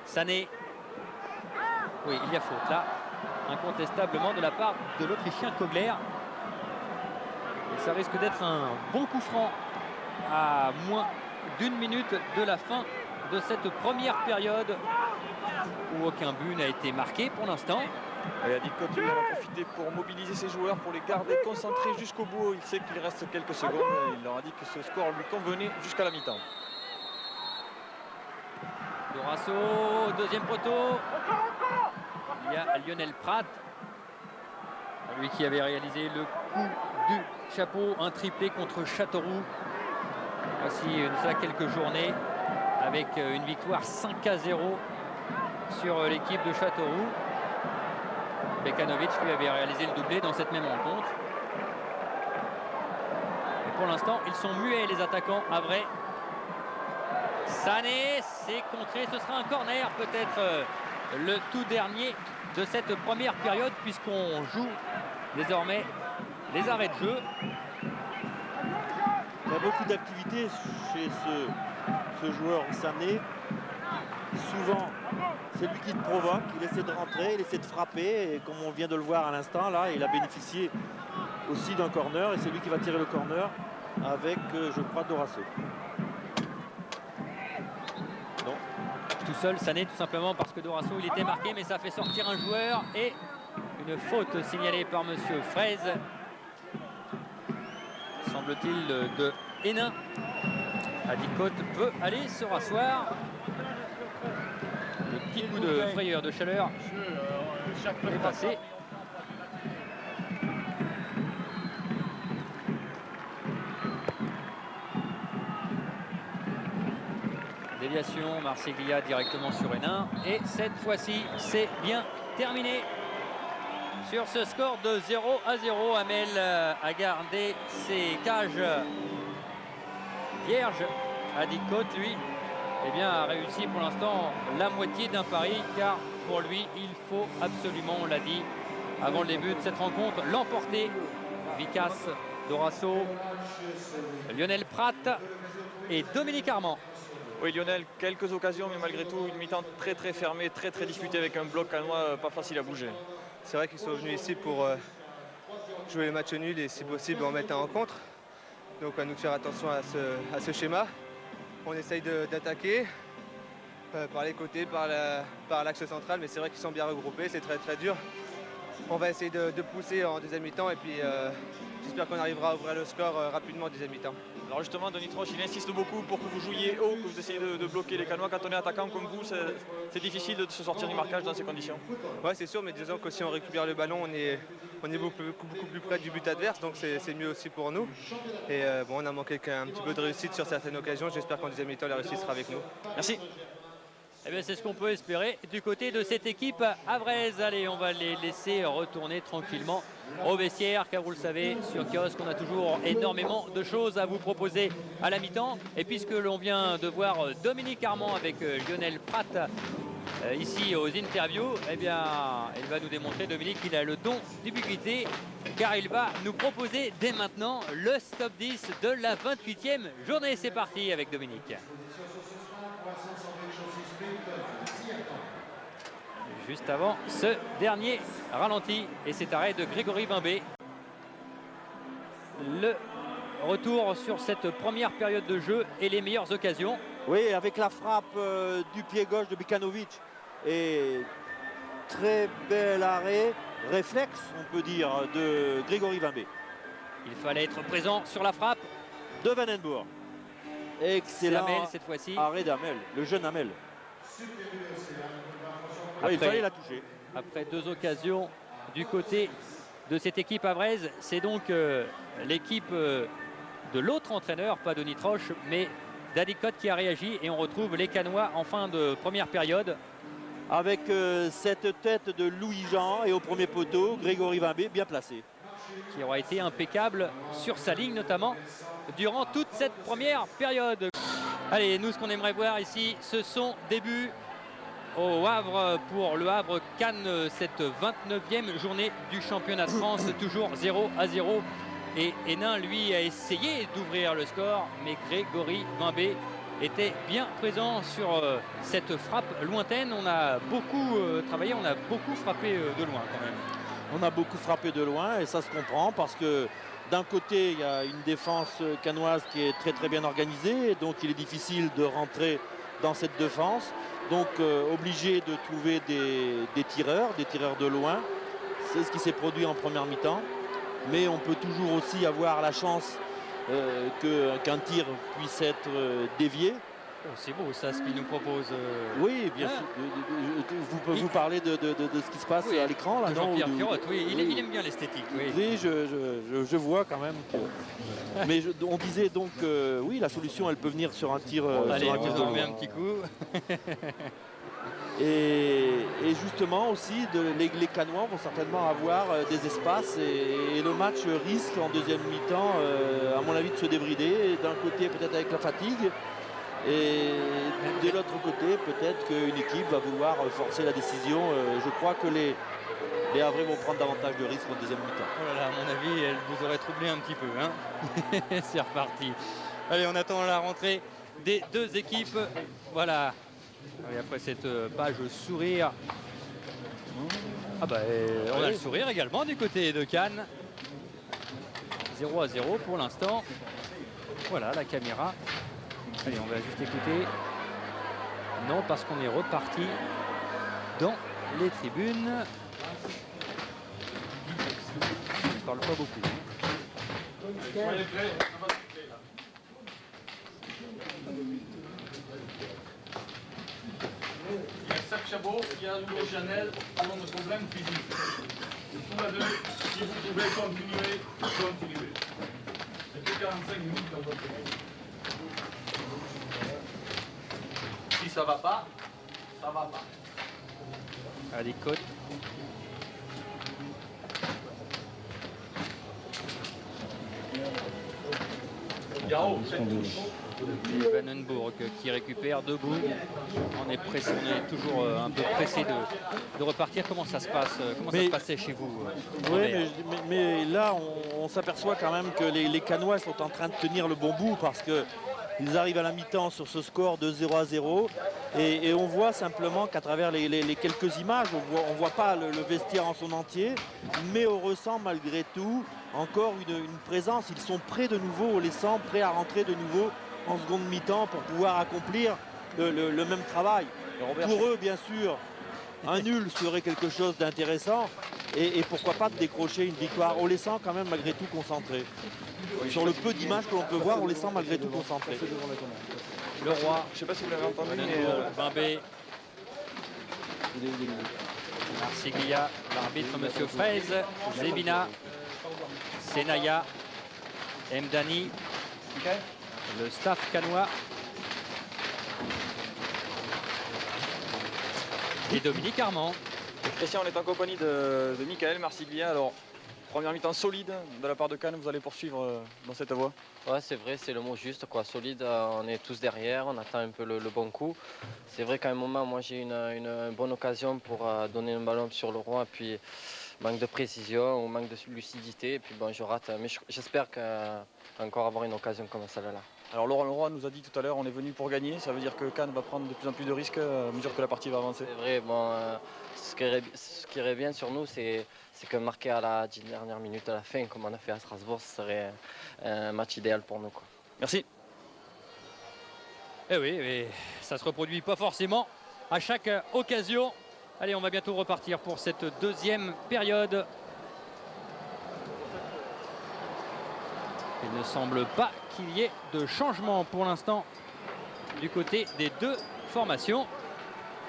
Sané. Oui, il y a faute là. Incontestablement de la part de l'Autrichien Kogler. Et ça risque d'être un bon coup franc à moins d'1 minute de la fin de cette première période où aucun but n'a été marqué pour l'instant. Adil Cote il en a profité pour mobiliser ses joueurs, pour les garder concentrés jusqu'au bout. Il sait qu'il reste quelques secondes et il leur a dit que ce score lui convenait jusqu'à la mi-temps. Dorasso, deuxième poteau. Il y a Lionel Prat, lui qui avait réalisé le coup du chapeau, un triplé contre Châteauroux. Voici ça quelques journées avec une victoire 5-0 sur l'équipe de Châteauroux. Bekanovic lui avait réalisé le doublé dans cette même rencontre. Et pour l'instant, ils sont muets les attaquants à vrai. Sané, c'est contré, ce sera un corner peut-être le tout dernier de cette première période puisqu'on joue désormais les arrêts de jeu. Il y a beaucoup d'activité chez ce joueur Sané. Souvent, c'est lui qui te provoque, il essaie de rentrer, il essaie de frapper et comme on vient de le voir à l'instant, là, il a bénéficié aussi d'un corner et c'est lui qui va tirer le corner avec, je crois, Dorasso. Non, tout seul, Sané, tout simplement parce que Dorasso, il était marqué, mais ça fait sortir un joueur et une faute signalée par monsieur Fraise. Semble-t-il de Hénin. Adil Cote peut aller se rasseoir. Le petit coup de frayeur, de chaleur est passé. Déviation, Marsiglia directement sur Hénin. Et cette fois-ci, c'est bien terminé. Sur ce score de 0-0, Amel a gardé ses cages vierges. Adil Cote, lui, eh bien, a réussi pour l'instant la moitié d'un pari, car pour lui, il faut absolument, on l'a dit, avant le début de cette rencontre, l'emporter. Vicas, Dorasso, Lionel Prat et Dominique Armand. Oui, Lionel, quelques occasions, mais malgré tout, une mi-temps très fermée, très disputée avec un bloc canois pas facile à bouger. C'est vrai qu'ils sont venus ici pour jouer les matchs nuls et si possible en mettre un en contre. Donc à nous faire attention à ce schéma. On essaye d'attaquer par les côtés, par l'axe central, mais c'est vrai qu'ils sont bien regroupés, c'est très dur. On va essayer de pousser en deuxième mi-temps et puis j'espère qu'on arrivera à ouvrir le score rapidement en deuxième mi-temps. Alors justement, Denis Troche, il insiste beaucoup pour que vous jouiez haut, que vous essayez de bloquer les Canois. Quand on est attaquant comme vous, c'est difficile de se sortir du marquage dans ces conditions. Oui, c'est sûr, mais disons que si on récupère le ballon, on est beaucoup plus près du but adverse, donc c'est mieux aussi pour nous. Et bon, on a manqué un petit peu de réussite sur certaines occasions. J'espère qu'en deuxième mi-temps, la réussite sera avec nous. Merci. Eh bien, c'est ce qu'on peut espérer du côté de cette équipe avraise. Allez, on va les laisser retourner tranquillement au vestiaire, car vous le savez, sur Kiosque, on a toujours énormément de choses à vous proposer à la mi-temps. Et puisque l'on vient de voir Dominique Armand avec Lionel Prat ici aux interviews, eh bien, il va nous démontrer, Dominique, qu'il a le don d'ubiquité, car il va nous proposer dès maintenant le stop 10 de la 28e journée. C'est parti avec Dominique. Juste avant ce dernier ralenti et cet arrêt de Grégory Bimbé. Le retour sur cette première période de jeu et les meilleures occasions. Oui, avec la frappe du pied gauche de Bekanovic et très bel arrêt, réflexe on peut dire, de Grégory Bimbé. Il fallait être présent sur la frappe. de Vandenbourg. Excellent Amel cette fois-ci. arrêt d'Amel, le jeune Amel. Il fallait la toucher. Après 2 occasions du côté de cette équipe avraise, c'est donc l'équipe de l'autre entraîneur, pas de Nitroche, mais d'Adicot qui a réagi, et on retrouve les Canois en fin de première période. Avec cette tête de Louis-Jean et au premier poteau, Grégory Vimbé bien placé. Qui aura été impeccable sur sa ligne notamment durant toute cette première période. Allez, nous ce qu'on aimerait voir ici, ce sont des buts au Havre pour le Havre Cannes, cette 29e journée du championnat de France, toujours 0-0. Et Hénin, lui, a essayé d'ouvrir le score, mais Grégory Vimbé était bien présent sur cette frappe lointaine. On a beaucoup travaillé, on a beaucoup frappé de loin quand même. On a beaucoup frappé de loin et ça se comprend parce que d'un côté, il y a une défense canoise qui est très très bien organisée, et donc il est difficile de rentrer dans cette défense. Donc obligé de trouver des tireurs de loin. C'est ce qui s'est produit en première mi-temps. Mais on peut toujours aussi avoir la chance qu'un tir puisse être dévié. Oh, c'est beau ça, ce qu'il nous propose. Oui, bien sûr. Vous parlez de ce qui se passe à l'écran là, non? Jean-Pierre Pirotte, oui, il aime bien l'esthétique. Oui, oui je vois quand même que... Mais on disait donc, oui, la solution, elle peut venir sur un tir. Allez, sur un tir on met un petit coup. Et justement aussi, les Canois vont certainement avoir des espaces et le match risque en deuxième mi-temps, à mon avis, de se débrider. D'un côté, peut-être avec la fatigue. Et de l'autre côté, peut-être qu'une équipe va vouloir forcer la décision. Je crois que les Havrais vont prendre davantage de risques en deuxième mi-temps. Oh là là, à mon avis, elle vous aurait troublé un petit peu. Hein. C'est reparti. Allez, on attend la rentrée des deux équipes. Voilà. Et après cette page sourire. Ah bah, on a le sourire également du côté de Cannes. 0-0 pour l'instant. Voilà la caméra. Allez, on va juste écouter. Non, parce qu'on est reparti dans les tribunes. On ne parle pas beaucoup. Il y a Seb Chabot, il y a Hugo Chanel, parlons de problèmes physiques. Tous les deux, si vous pouvez continuer, continuez. C'est que 45 minutes dans votre vie. Si ça va pas, ça va pas. Allez, côte. Yao, Vandenbourg qui récupère debout. On est pressé, on est toujours un peu pressé de repartir. Comment ça se passe? Comment ça se passait chez vous? Oui, mais là, on s'aperçoit quand même que les Canois sont en train de tenir le bon bout parce qu'ils arrivent à la mi-temps sur ce score de 0-0 et on voit simplement qu'à travers les quelques images, on voit pas le vestiaire en son entier, mais on ressent malgré tout encore une présence. Ils sont prêts de nouveau, on les sent prêts à rentrer de nouveau en seconde mi-temps pour pouvoir accomplir le même travail. Pour eux, bien sûr, un nul serait quelque chose d'intéressant et pourquoi pas de décrocher une victoire. On les sent quand même malgré tout concentrés. Sur le peu d'images que l'on peut voir, on les sent malgré tout concentrés. Le Roi, Je ne sais pas si vous l'avez entendu, mais Vimbé, Marsiglia, l'arbitre Monsieur Fraise, Zebina, Senaya, Mdani, le staff canois et Dominique Armand. Christian, on est en compagnie de Michael Marsiglia. Alors, première mi-temps solide de la part de Cannes, vous allez poursuivre dans cette voie? Ouais, c'est vrai, c'est le mot juste, quoi. Solide, on est tous derrière, on attend un peu le bon coup. C'est vrai qu'à un moment, moi j'ai une bonne occasion pour donner un ballon sur le Roi, puis manque de précision ou manque de lucidité, et puis bon, je rate. Mais j'espère encore avoir une occasion comme celle-là. Alors Laurent Leroy nous a dit tout à l'heure, on est venu pour gagner. Ça veut dire que Cannes va prendre de plus en plus de risques à mesure que la partie va avancer. C'est vrai, bon, ce qui irait bien sur nous, c'est que marquer à la dernière minute, à la fin, comme on a fait à Strasbourg, ce serait un match idéal pour nous, quoi. Merci. Eh oui, mais ça se reproduit pas forcément à chaque occasion. Allez, on va bientôt repartir pour cette deuxième période. Il ne semble pas qu'il y ait de changement pour l'instant du côté des deux formations.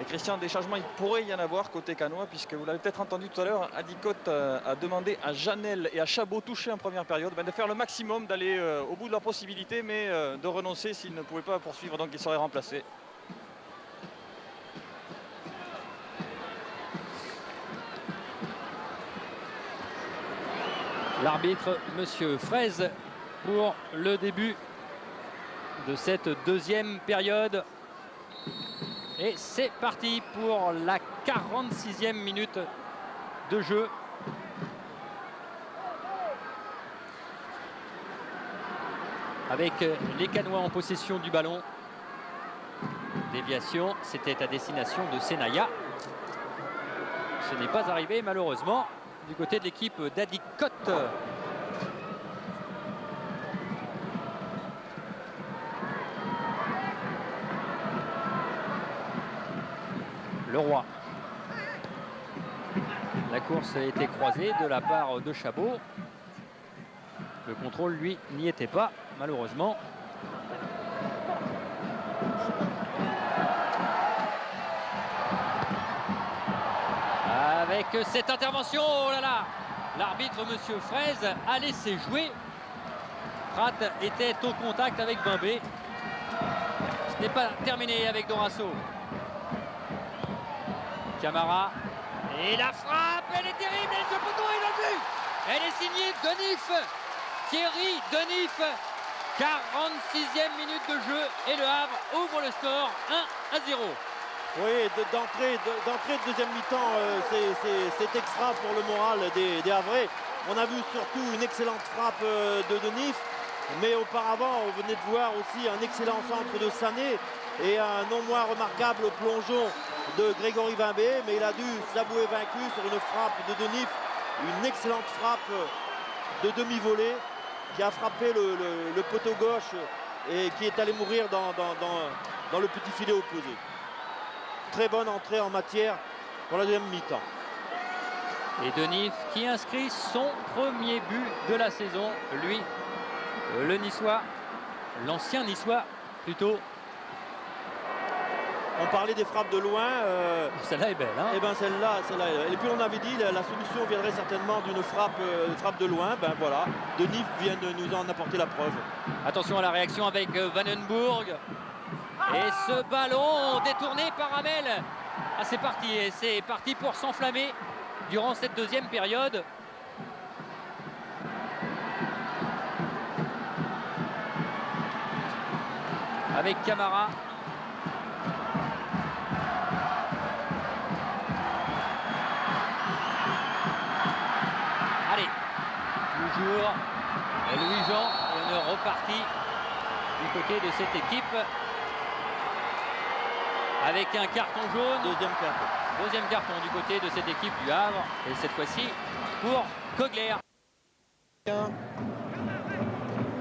Et Christian, des changements, il pourrait y en avoir côté canois, puisque vous l'avez peut-être entendu tout à l'heure, Adi Cotte a demandé à Janel et à Chabot, touchés en première période, de faire le maximum, d'aller au bout de leurs possibilités, mais de renoncer s'ils ne pouvaient pas poursuivre, donc ils seraient remplacés. L'arbitre, Monsieur Fraise, pour le début de cette deuxième période. Et c'est parti pour la 46e minute de jeu. Avec les Canois en possession du ballon. Déviation, c'était à destination de Senaya. Ce n'est pas arrivé malheureusement du côté de l'équipe d'Adi Cotte. Leroy. La course a été croisée de la part de Chabot. Le contrôle, lui, n'y était pas, malheureusement. Avec cette intervention, oh là là, l'arbitre, Monsieur Fraise, a laissé jouer. Pratt était au contact avec Bimbé. Ce n'est pas terminé avec Dorasso. Camara. Et la frappe, elle est terrible, elle se poteau, il a vu. Elle est signée Denif. Thierry Denif. 46e minute de jeu et le Havre ouvre le score 1-0. Oui, d'entrée de deuxième mi-temps, c'est extra pour le moral des Havrais. On a vu surtout une excellente frappe de Denif, mais auparavant, on venait de voir aussi un excellent centre de Sané et un non moins remarquable plongeon de Grégory Bimbé, mais il a dû s'avouer vaincu sur une frappe de Denif, une excellente frappe de demi-volée qui a frappé le poteau gauche et qui est allé mourir dans le petit filet opposé. Très bonne entrée en matière pour la deuxième mi-temps. Et Denif qui inscrit son premier but de la saison, lui, le Niçois, l'ancien Niçois plutôt. On parlait des frappes de loin. Celle-là est belle. Hein, et bien celle-là. Et puis on avait dit la solution viendrait certainement d'une frappe de loin. Ben voilà, Denif vient de nous en apporter la preuve. Attention à la réaction avec Vandenburg. Et ce ballon détourné par Hamel. Ah, c'est parti. Et c'est parti pour s'enflammer durant cette deuxième période. Avec Camara. Allez, toujours Louis-Jean et on est reparti du côté de cette équipe avec un carton jaune. Deuxième carton du côté de cette équipe du Havre et cette fois-ci pour Kogler.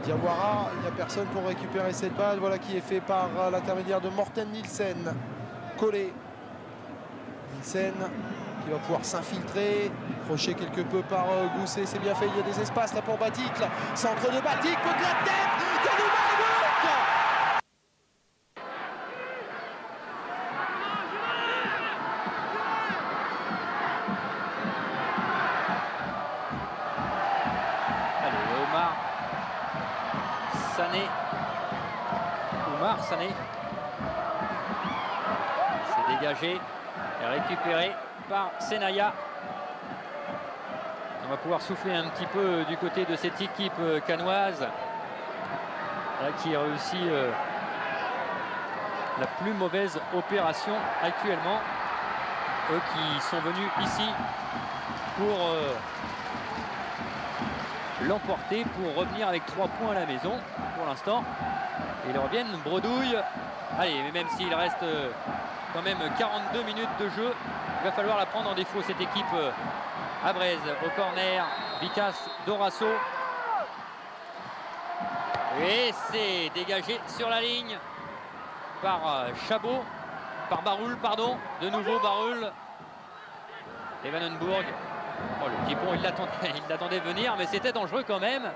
Diawara, il n'y a personne pour récupérer cette balle, voilà qui est fait par l'intermédiaire de Morten Nielsen. Collé. Nielsen qui va pouvoir s'infiltrer, crocher quelque peu par Gousset, c'est bien fait, il y a des espaces là pour Baticle. Centre de Baticle, coup de la tête, Denis Barbuc. Allez, Oumar Sané. C'est dégagé et récupéré par Senaya. On va pouvoir souffler un petit peu du côté de cette équipe canoise là, qui réussit la plus mauvaise opération actuellement. Eux qui sont venus ici pour l'emporter, pour revenir avec 3 points à la maison pour l'instant. Ils reviennent bredouille. Allez, mais même s'il reste quand même 42 minutes de jeu, il va falloir la prendre en défaut cette équipe havraise. Au corner, Vicas Dorasso. Et c'est dégagé sur la ligne par Chabot, par Baroul, pardon. De nouveau Baroul. Et Vandenburg. Oh, le petit pont, il l'attendait venir, mais c'était dangereux quand même.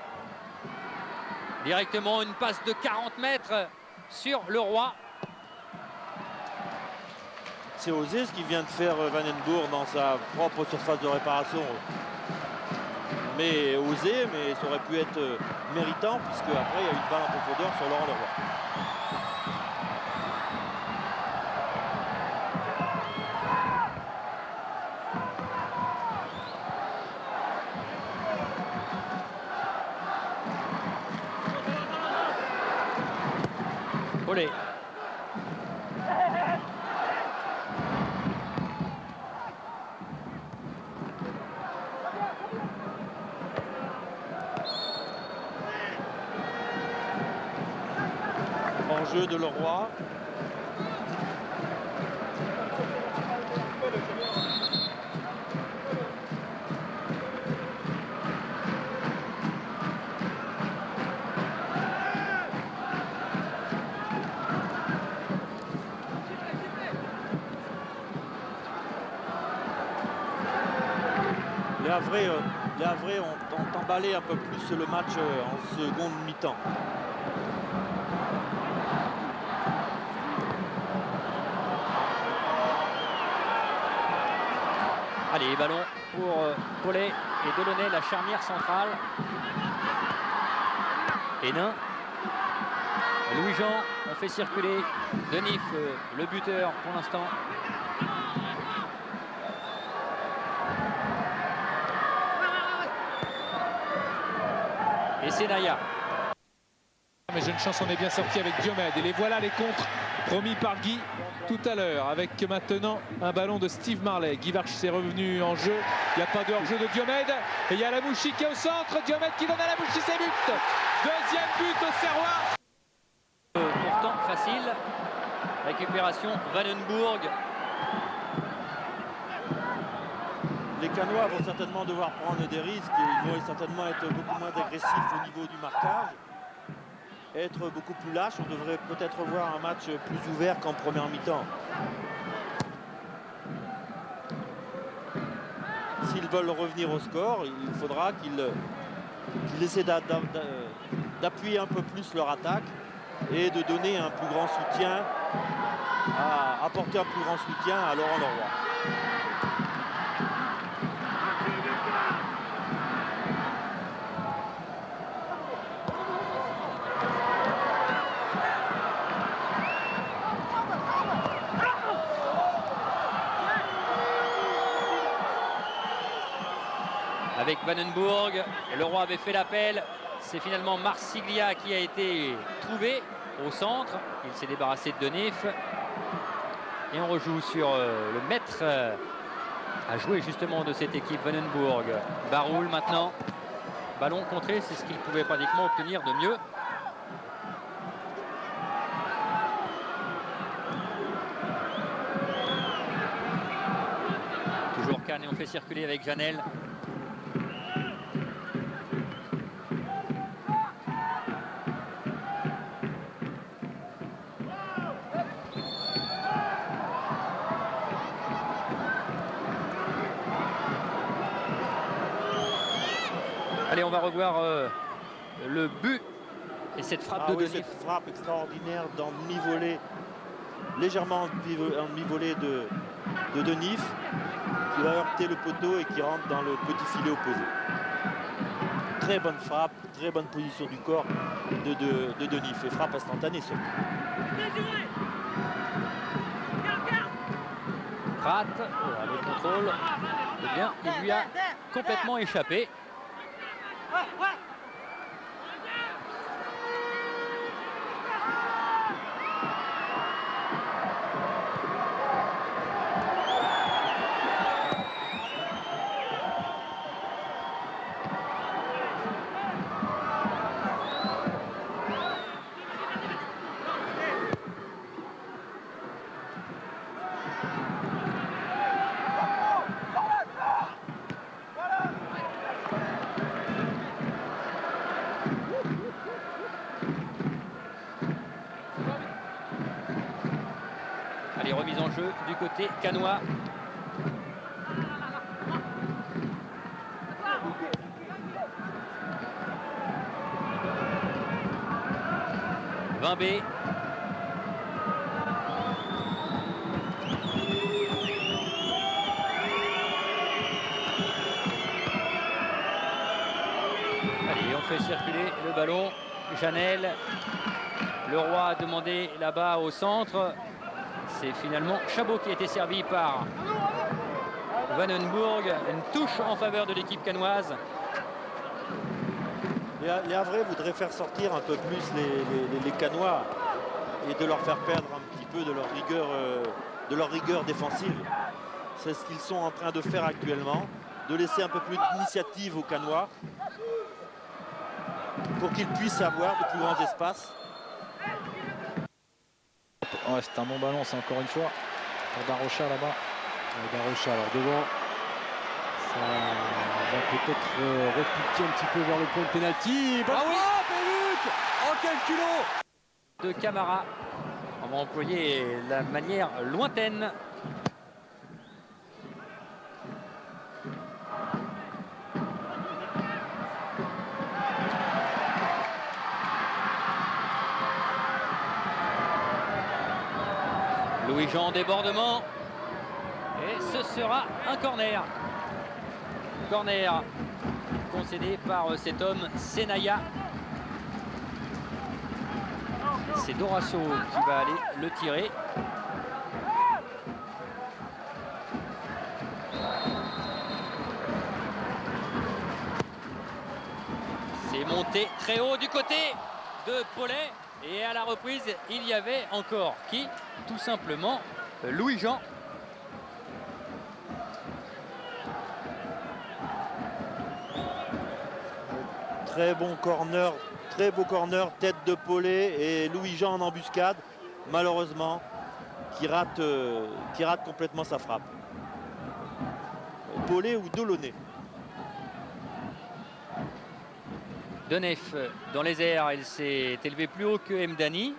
Directement une passe de 40 mètres sur le Roi. C'est osé ce qu'il vient de faire Vandenbourg dans sa propre surface de réparation. Mais osé, mais ça aurait pu être méritant, puisque après il y a une balle en profondeur sur Laurent Leroy. Olé. En jeu de Leroy. Les Havrais ont emballé un peu plus le match en seconde mi-temps. Allez, ballon pour Paulet et Delaunay, la charnière centrale. Hénin. Louis-Jean, on fait circuler Denif, le buteur pour l'instant. Et c'est Naya. Mais Jeune Chance en est bien sorti avec Diomède. Et les voilà les contres promis par Guy tout à l'heure. Avec maintenant un ballon de Steve Marley. Guy Varche s'est revenu en jeu. Il n'y a pas de hors-jeu de Diomède. Et il y a Lamouchi qui est au centre. Diomède qui donne à Lamouchi ses buts. Deuxième but au Serrois. Pourtant facile. Récupération Vandenbourg. Les Canois vont certainement devoir prendre des risques et ils vont certainement être beaucoup moins agressifs au niveau du marquage. Être beaucoup plus lâches. On devrait peut-être voir un match plus ouvert qu'en première mi-temps. S'ils veulent revenir au score, il faudra qu'ils essaient d'appuyer un peu plus leur attaque et de donner un plus grand soutien, apporter un plus grand soutien à Laurent Leroy. Avec Vandenbourg, Leroy avait fait l'appel. C'est finalement Marsiglia qui a été trouvé au centre. Il s'est débarrassé de Denif. Et on rejoue sur le maître à jouer justement de cette équipe Vandenbourg. Baroul maintenant. Ballon contré, c'est ce qu'il pouvait pratiquement obtenir de mieux. Toujours Kahn et on fait circuler avec Janel. Allez, on va revoir le but et cette frappe de Denif. Cette frappe extraordinaire dans le mi-volée, légèrement en mi-volée de Denif, qui va heurter le poteau et qui rentre dans le petit filet opposé. Très bonne frappe, très bonne position du corps de Denif et frappe instantanée surtout. Pratt, le contrôle, eh bien, il lui a complètement échappé. Allez, remise en jeu du côté canois. Vimbé. Allez, on fait circuler le ballon. Janel. Leroy a demandé là-bas au centre. C'est finalement Chabot qui a été servi par Vandenbourg. Une touche en faveur de l'équipe cannoise. Les Havrais voudraient faire sortir un peu plus les Cannois et de leur faire perdre un petit peu de leur rigueur défensive. C'est ce qu'ils sont en train de faire actuellement, de laisser un peu plus d'initiative aux Cannois pour qu'ils puissent avoir de plus grands espaces. Ouais, c'est un bon ballon, c'est encore une fois pour Darocha là-bas. Darocha alors devant. Ça va peut-être repiquer un petit peu vers le point de pénalty. Ah oui, but. Oh, quel culot de Camara. On va employer la manière lointaine. Louis-Jean, débordement. Et ce sera un corner. Corner concédé par cet homme, Senaya. C'est Dorasso qui va aller le tirer. C'est monté très haut du côté de Paulet. Et à la reprise, il y avait encore qui? Tout simplement Louis-Jean. Très bon corner, très beau corner, tête de Paulet et Louis-Jean en embuscade, malheureusement, qui rate complètement sa frappe. Paulet ou Delaunay. Denef dans les airs, il s'est élevé plus haut que Mdani.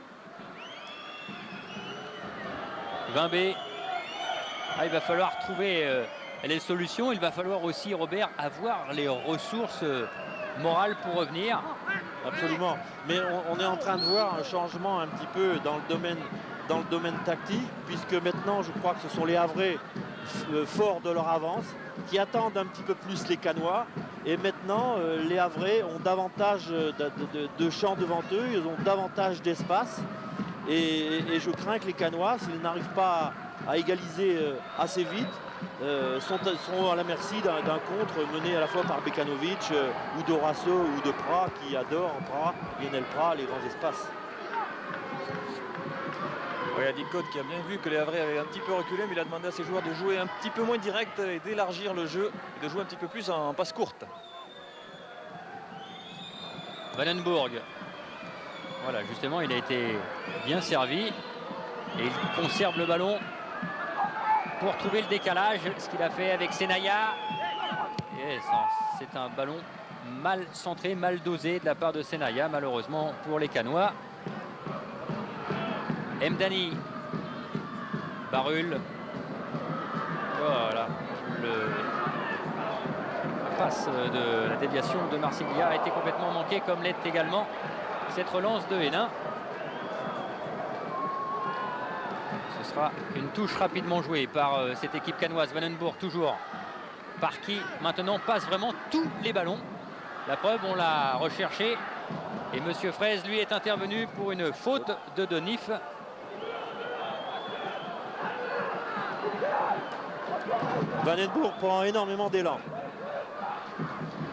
Vimbé. Ah, il va falloir trouver les solutions. Il va falloir aussi, Robert, avoir les ressources morales pour revenir. Absolument. Mais on est en train de voir un changement un petit peu dans le domaine tactique, puisque maintenant, je crois que ce sont les Havrais forts de leur avance qui attendent un petit peu plus les Cannois. Et maintenant, les Havrais ont davantage de champs devant eux, ils ont davantage d'espace. Et je crains que les Cannois, s'ils n'arrivent pas à égaliser assez vite, seront à la merci d'un contre mené à la fois par Bekanovic ou Dorasso ou de Prat, qui adore Lionel Prat, les grands espaces. Il y a Dicote qui a bien vu que les Havrais avaient un petit peu reculé, mais il a demandé à ses joueurs de jouer un petit peu moins direct et d'élargir le jeu et de jouer un petit peu plus en passe courte. Vandenbourg. Voilà, justement, il a été bien servi et il conserve le ballon pour trouver le décalage, ce qu'il a fait avec Senaya. Et c'est un ballon mal centré, mal dosé de la part de Senaya, malheureusement pour les Cannois. Mdani. Barul. Voilà. La passe de la déviation de Marsiglia a été complètement manquée, comme l'est également cette relance de Hénin. Ce sera une touche rapidement jouée par cette équipe cannoise. Vandenbourg toujours, par qui maintenant passe vraiment tous les ballons. La preuve, on l'a recherché. Et Monsieur Fraise, lui, est intervenu pour une faute de Denif. Vandenbourg prend énormément d'élan.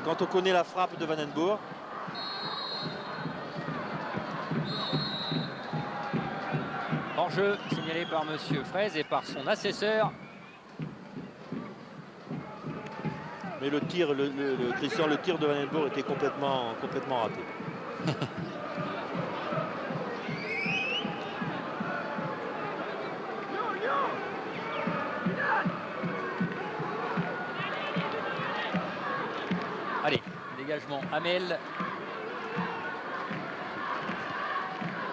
Quand on connaît la frappe de Vandenbourg. Hors-jeu signalé par Monsieur Fraise et par son assesseur. Mais le tir, Christian, le tir de Vandenbourg était complètement raté. Allez, dégagement Hamel.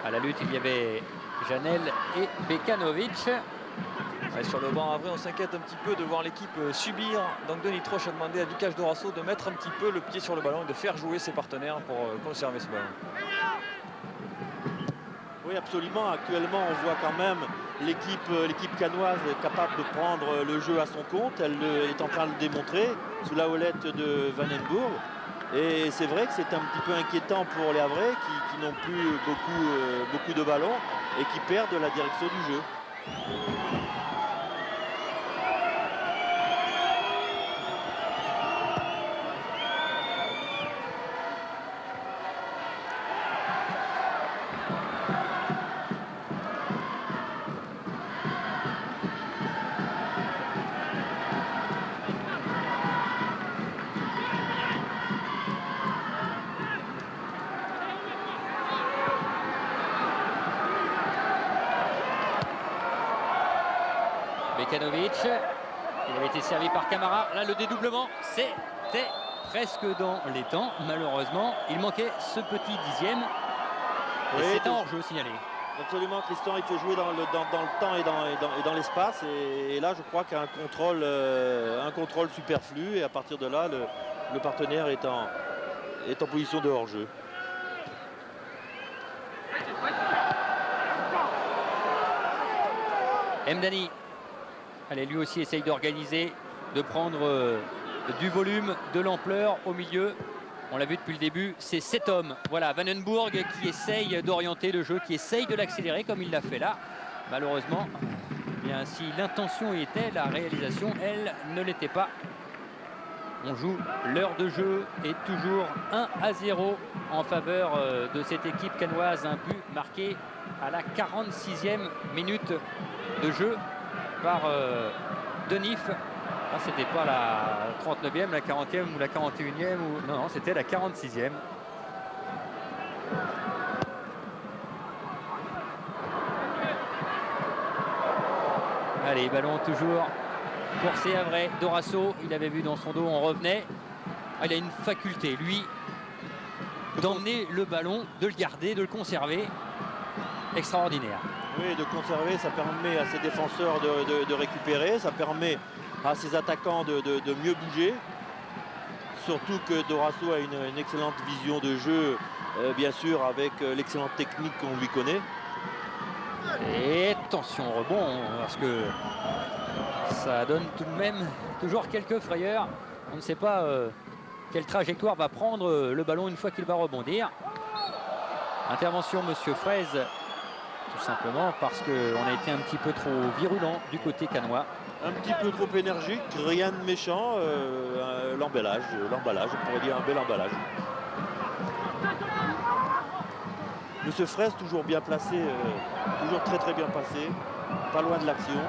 À la lutte, il y avait Janel et Bekanovic. Ouais, sur le banc Havrais, on s'inquiète un petit peu de voir l'équipe subir. Donc Denis Troche a demandé à Vicage Dorasso de mettre un petit peu le pied sur le ballon et de faire jouer ses partenaires pour conserver ce ballon. Oui, absolument. Actuellement, on voit quand même l'équipe canoise capable de prendre le jeu à son compte. Elle est en train de le démontrer sous la houlette de Van den Burg. Et c'est vrai que c'est un petit peu inquiétant pour les Havrais qui n'ont plus beaucoup de ballons et qui perdent la direction du jeu. Bekanovic, il avait été servi par Camara. Là, le dédoublement, c'était presque dans les temps. Malheureusement, il manquait ce petit dixième. Et Oui, c'est un hors-jeu signalé. Absolument, Christian, il faut jouer dans le temps et dans l'espace. Et là, je crois qu'il y a un contrôle superflu. Et à partir de là, le partenaire est en position de hors-jeu. Mdani, allez, lui aussi essaye d'organiser, de prendre du volume, de l'ampleur au milieu. On l'a vu depuis le début, c'est 7 hommes. Voilà, Van den Burg qui essaye d'orienter le jeu, qui essaye de l'accélérer comme il l'a fait là. Malheureusement, eh bien, si l'intention y était, la réalisation, elle, ne l'était pas. On joue l'heure de jeu et toujours 1-0 en faveur de cette équipe canoise. Un but marqué à la 46e minute de jeu par Denif. Ah, c'était pas la 39e, la 40e ou la 41e. Non, non, c'était la 46e. Allez, ballon toujours pour ces Havrais. Dorasso, il avait vu dans son dos, on revenait. Ah, il a une faculté, lui, d'emmener le ballon, de le garder, de le conserver. Extraordinaire. Oui, de conserver, ça permet à ses défenseurs de récupérer, ça permet à ses attaquants de mieux bouger. Surtout que Dorasso a une excellente vision de jeu, bien sûr, avec l'excellente technique qu'on lui connaît. Et attention au rebond, parce que ça donne tout de même toujours quelques frayeurs. On ne sait pas quelle trajectoire va prendre le ballon une fois qu'il va rebondir. Intervention Monsieur Fraise, tout simplement parce qu'on a été un petit peu trop virulent du côté canois. Un petit peu trop énergique, rien de méchant, l'emballage, on pourrait dire un bel emballage. Monsieur Fraise toujours bien placé, toujours très bien passé, pas loin de l'action.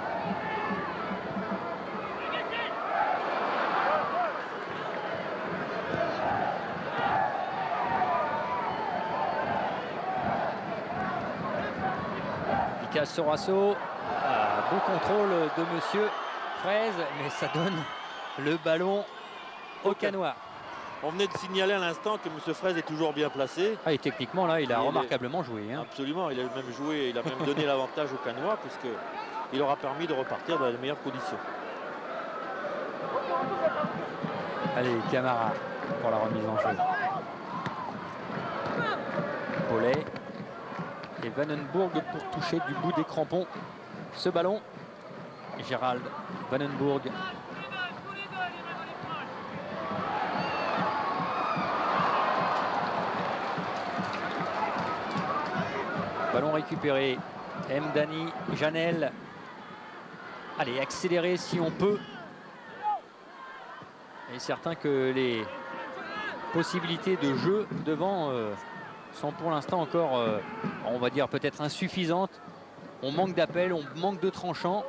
Sorasso, beau contrôle de Monsieur Fraise, mais ça donne le ballon au Canois. On venait de signaler à l'instant que Monsieur Fraise est toujours bien placé. Ah, et techniquement là, il a remarquablement joué. Hein. Absolument, il a même joué, il a même donné l'avantage au Canois puisqu'il aura permis de repartir dans les meilleures conditions. Allez, Camara pour la remise en jeu. Paulet. Et Van den Burg pour toucher du bout des crampons ce ballon. Gérald Van den Burg. Ballon récupéré. Mdani, Janel. Allez, accélérer si on peut. Et certain que les possibilités de jeu devant sont pour l'instant encore, on va dire, peut-être insuffisantes. On manque d'appels, on manque de tranchants.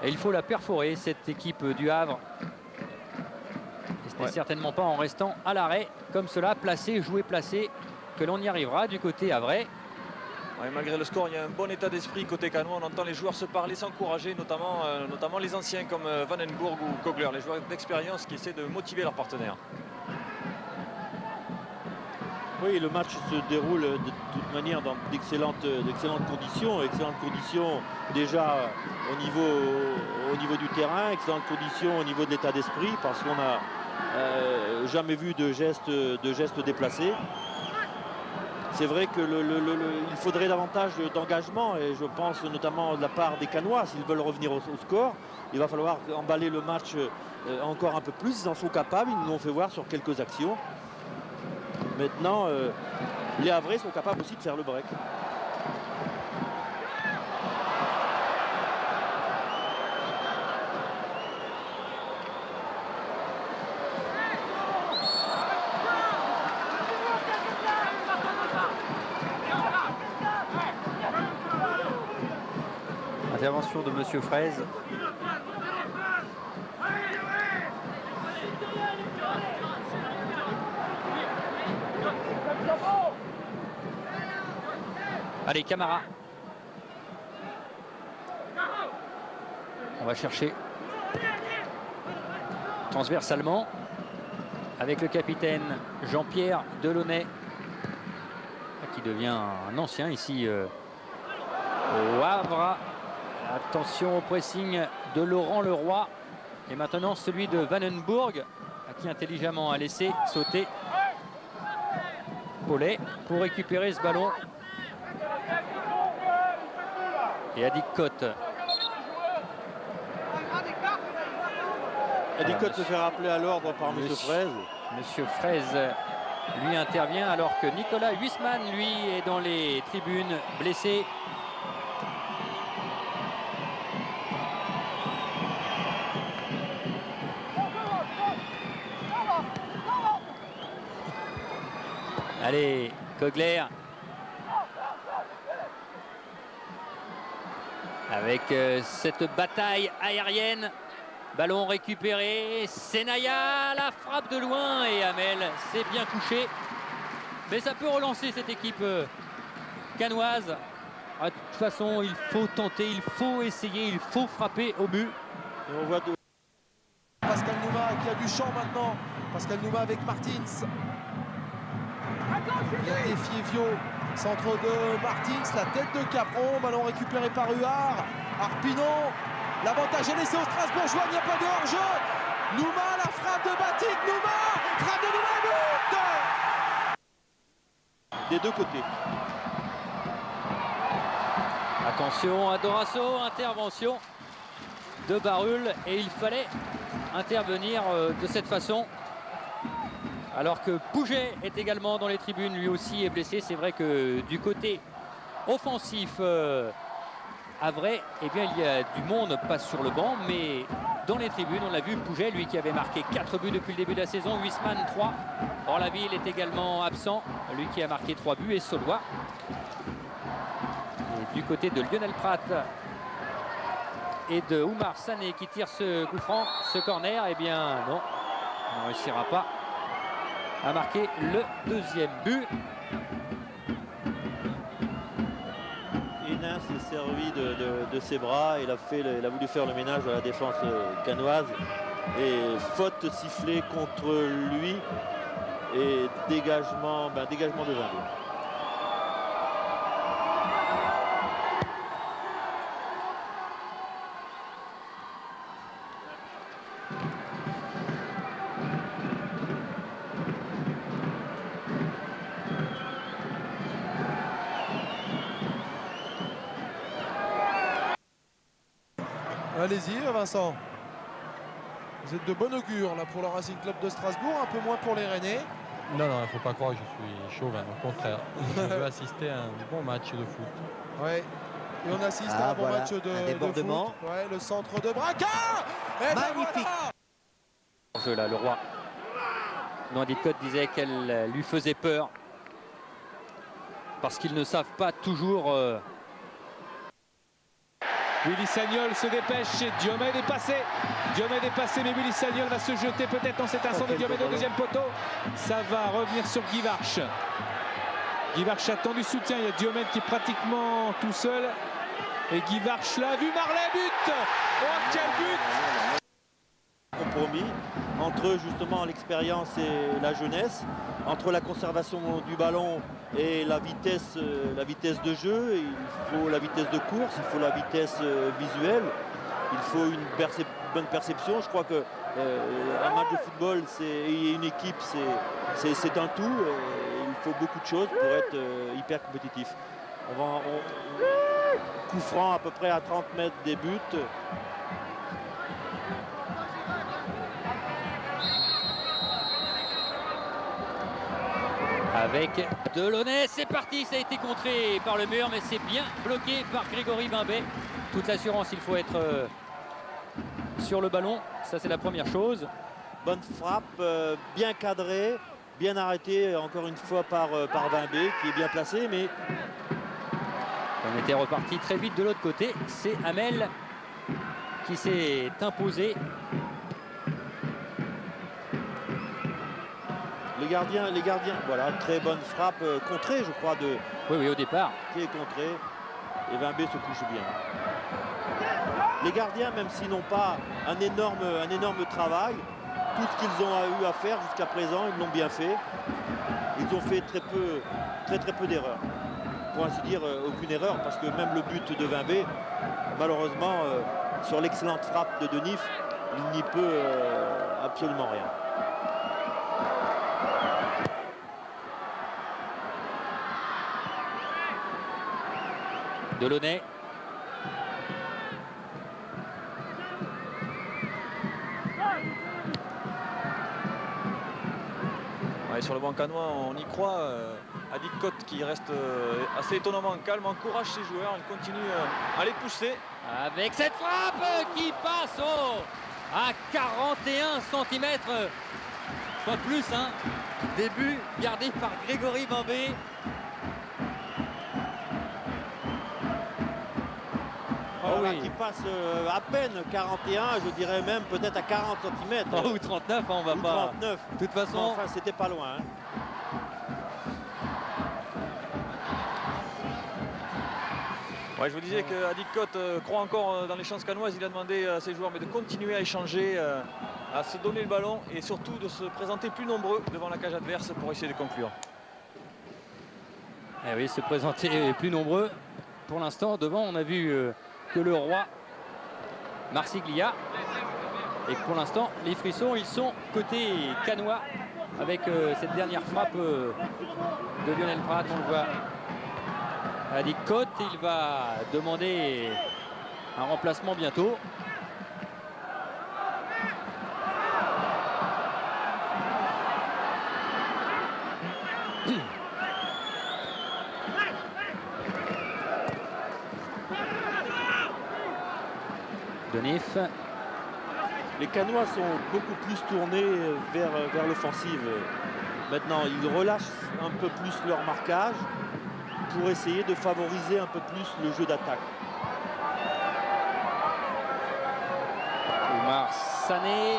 Et il faut la perforer, cette équipe du Havre. Et ce n'est certainement pas en restant à l'arrêt, comme cela, placé, joué, placé, que l'on y arrivera du côté havrais. Ouais, malgré le score, il y a un bon état d'esprit côté canois. On entend les joueurs se parler, s'encourager, notamment les anciens comme Van den Burg ou Kogler, les joueurs d'expérience qui essaient de motiver leurs partenaires. Oui, le match se déroule de toute manière dans d'excellentes conditions. Excellentes conditions déjà au niveau du terrain, excellentes conditions au niveau de l'état d'esprit, parce qu'on n'a jamais vu de gestes déplacés. c'est vrai que il faudrait davantage d'engagement, et je pense notamment de la part des Canois, s'ils veulent revenir au score, il va falloir emballer le match encore un peu plus. Ils en sont capables, ils nous l'ont fait voir sur quelques actions. Maintenant, les Havrais sont capables aussi de faire le break. Intervention de Monsieur Fraise. Allez, Camara. On va chercher transversalement avec le capitaine Jean-Pierre Delaunay, qui devient un ancien ici au Havre. Attention au pressing de Laurent Leroy. Et maintenant celui de Vandenbourg, qui intelligemment a laissé sauter Paulet pour récupérer ce ballon. Et Adik Cotte. Adik Cotte se fait rappeler à l'ordre par M. Fraise. Monsieur Fraise, lui, intervient alors que Nicolas Huisman, lui, est dans les tribunes, blessé. Allez, Kogler. Avec cette bataille aérienne. Ballon récupéré. Senaya, la frappe de loin. Et Hamel s'est bien couché. Mais ça peut relancer cette équipe canoise. De toute façon, il faut tenter, il faut essayer, il faut frapper au but. Et on voit Pascal Nouma qui a du champ maintenant. Pascal Nouma avec Martins. Il a défié Vio. Centre de Martins, la tête de Capron. Ballon récupéré par Huard. Arpinon. L'avantage est laissé au Strasbourgeois. Il n'y a pas de hors-jeu. Nouma, la frappe de Batik. Nouma. Frappe de Nouma. But. Des deux côtés. Attention à Dorasso. Intervention de Barul. Et il fallait intervenir de cette façon. Alors que Pouget est également dans les tribunes, lui aussi est blessé. C'est vrai que du côté offensif havrais, eh bien, il y a du monde, pas sur le banc, mais dans les tribunes, on l'a vu, Pouget, lui qui avait marqué 4 buts depuis le début de la saison, Huisman 3. Orlaville est également absent, lui qui a marqué 3 buts, et Saulois. Et du côté de Lionel Prat et de Oumar Sané qui tire ce coup franc, ce corner, eh bien non, on ne réussira pas a marqué le deuxième but. Hénin s'est servi de ses bras. Il a voulu faire le ménage à la défense canoise. Et faute sifflée contre lui. Et dégagement de Vindoux. Allez-y Vincent. Vous êtes de bon augure là pour le Racing Club de Strasbourg, un peu moins pour les Rennais. Non, il ne faut pas croire que je suis chauvin, au contraire. Je veux assister à un bon match de foot. Ouais. Et on assiste à un bon match de foot. Ouais, le centre de Braca. Magnifique. Jeu là, le roi. Adik Cotte disait qu'elle lui faisait peur. Parce qu'ils ne savent pas toujours... Willy Sagnol se dépêche et Diomède est passé. Diomède est passé, mais Willy Sagnol va se jeter peut-être dans cet instant de Diomède au deuxième poteau. Ça va revenir sur Guy Varche. Guy Varche attend du soutien. Il y a Diomède qui est pratiquement tout seul. Et Guy Varche l'a vu. Marley, but. Oh, quel but! Compromis entre justement l'expérience et la jeunesse, entre la conservation du ballon et la vitesse de jeu. Il faut la vitesse de course, il faut la vitesse visuelle, il faut une bonne perception. Je crois que un match de football et une équipe, c'est un tout. Il faut beaucoup de choses pour être hyper compétitif. Coup franc à peu près à 30 mètres des buts. Avec Delaunay, c'est parti, ça a été contré par le mur, mais c'est bien bloqué par Grégory Bimbet. Toute l'assurance, il faut être sur le ballon, ça c'est la première chose. Bonne frappe, bien cadrée, bien arrêtée encore une fois par Bimbet, qui est bien placé, mais... On était reparti très vite de l'autre côté, c'est Hamel qui s'est imposé. Les gardiens, voilà, très bonne frappe contrée, je crois, oui, au départ. Qui est contrée. Et Bimbet se couche bien. Les gardiens, même s'ils n'ont pas un énorme travail, tout ce qu'ils ont eu à faire jusqu'à présent, ils l'ont bien fait. Ils ont fait très peu d'erreurs. Pour ainsi dire, aucune erreur, parce que même le but de Bimbet, malheureusement, sur l'excellente frappe de Denif, il n'y peut absolument rien. Delaunay. Ouais, sur le banc canois, on y croit. Adik Kot qui reste assez étonnamment calme, encourage ses joueurs, il continue à les pousser. Avec cette frappe qui passe à 41 cm, soit plus, hein. Début gardé par Grégory Bimbet. Qui passe à peine 41, je dirais même peut-être à 40 cm. Ou 39, on va pas. 39. De toute façon, enfin, c'était pas loin. Hein. Ouais, je vous disais que Adik Kot croit encore dans les chances canoises. Il a demandé à ses joueurs de continuer à échanger, à se donner le ballon et surtout de se présenter plus nombreux devant la cage adverse pour essayer de conclure. Eh oui, se présenter plus nombreux. Pour l'instant, devant, on a vu que le roi Marsiglia. Et que pour l'instant, les frissons, ils sont côté canois avec cette dernière frappe de Lionel Prat. On le voit. Adik Kot, il va demander un remplacement bientôt. Denif. Les Canois sont beaucoup plus tournés vers l'offensive. Maintenant, ils relâchent un peu plus leur marquage pour essayer de favoriser un peu plus le jeu d'attaque. Oumar Sané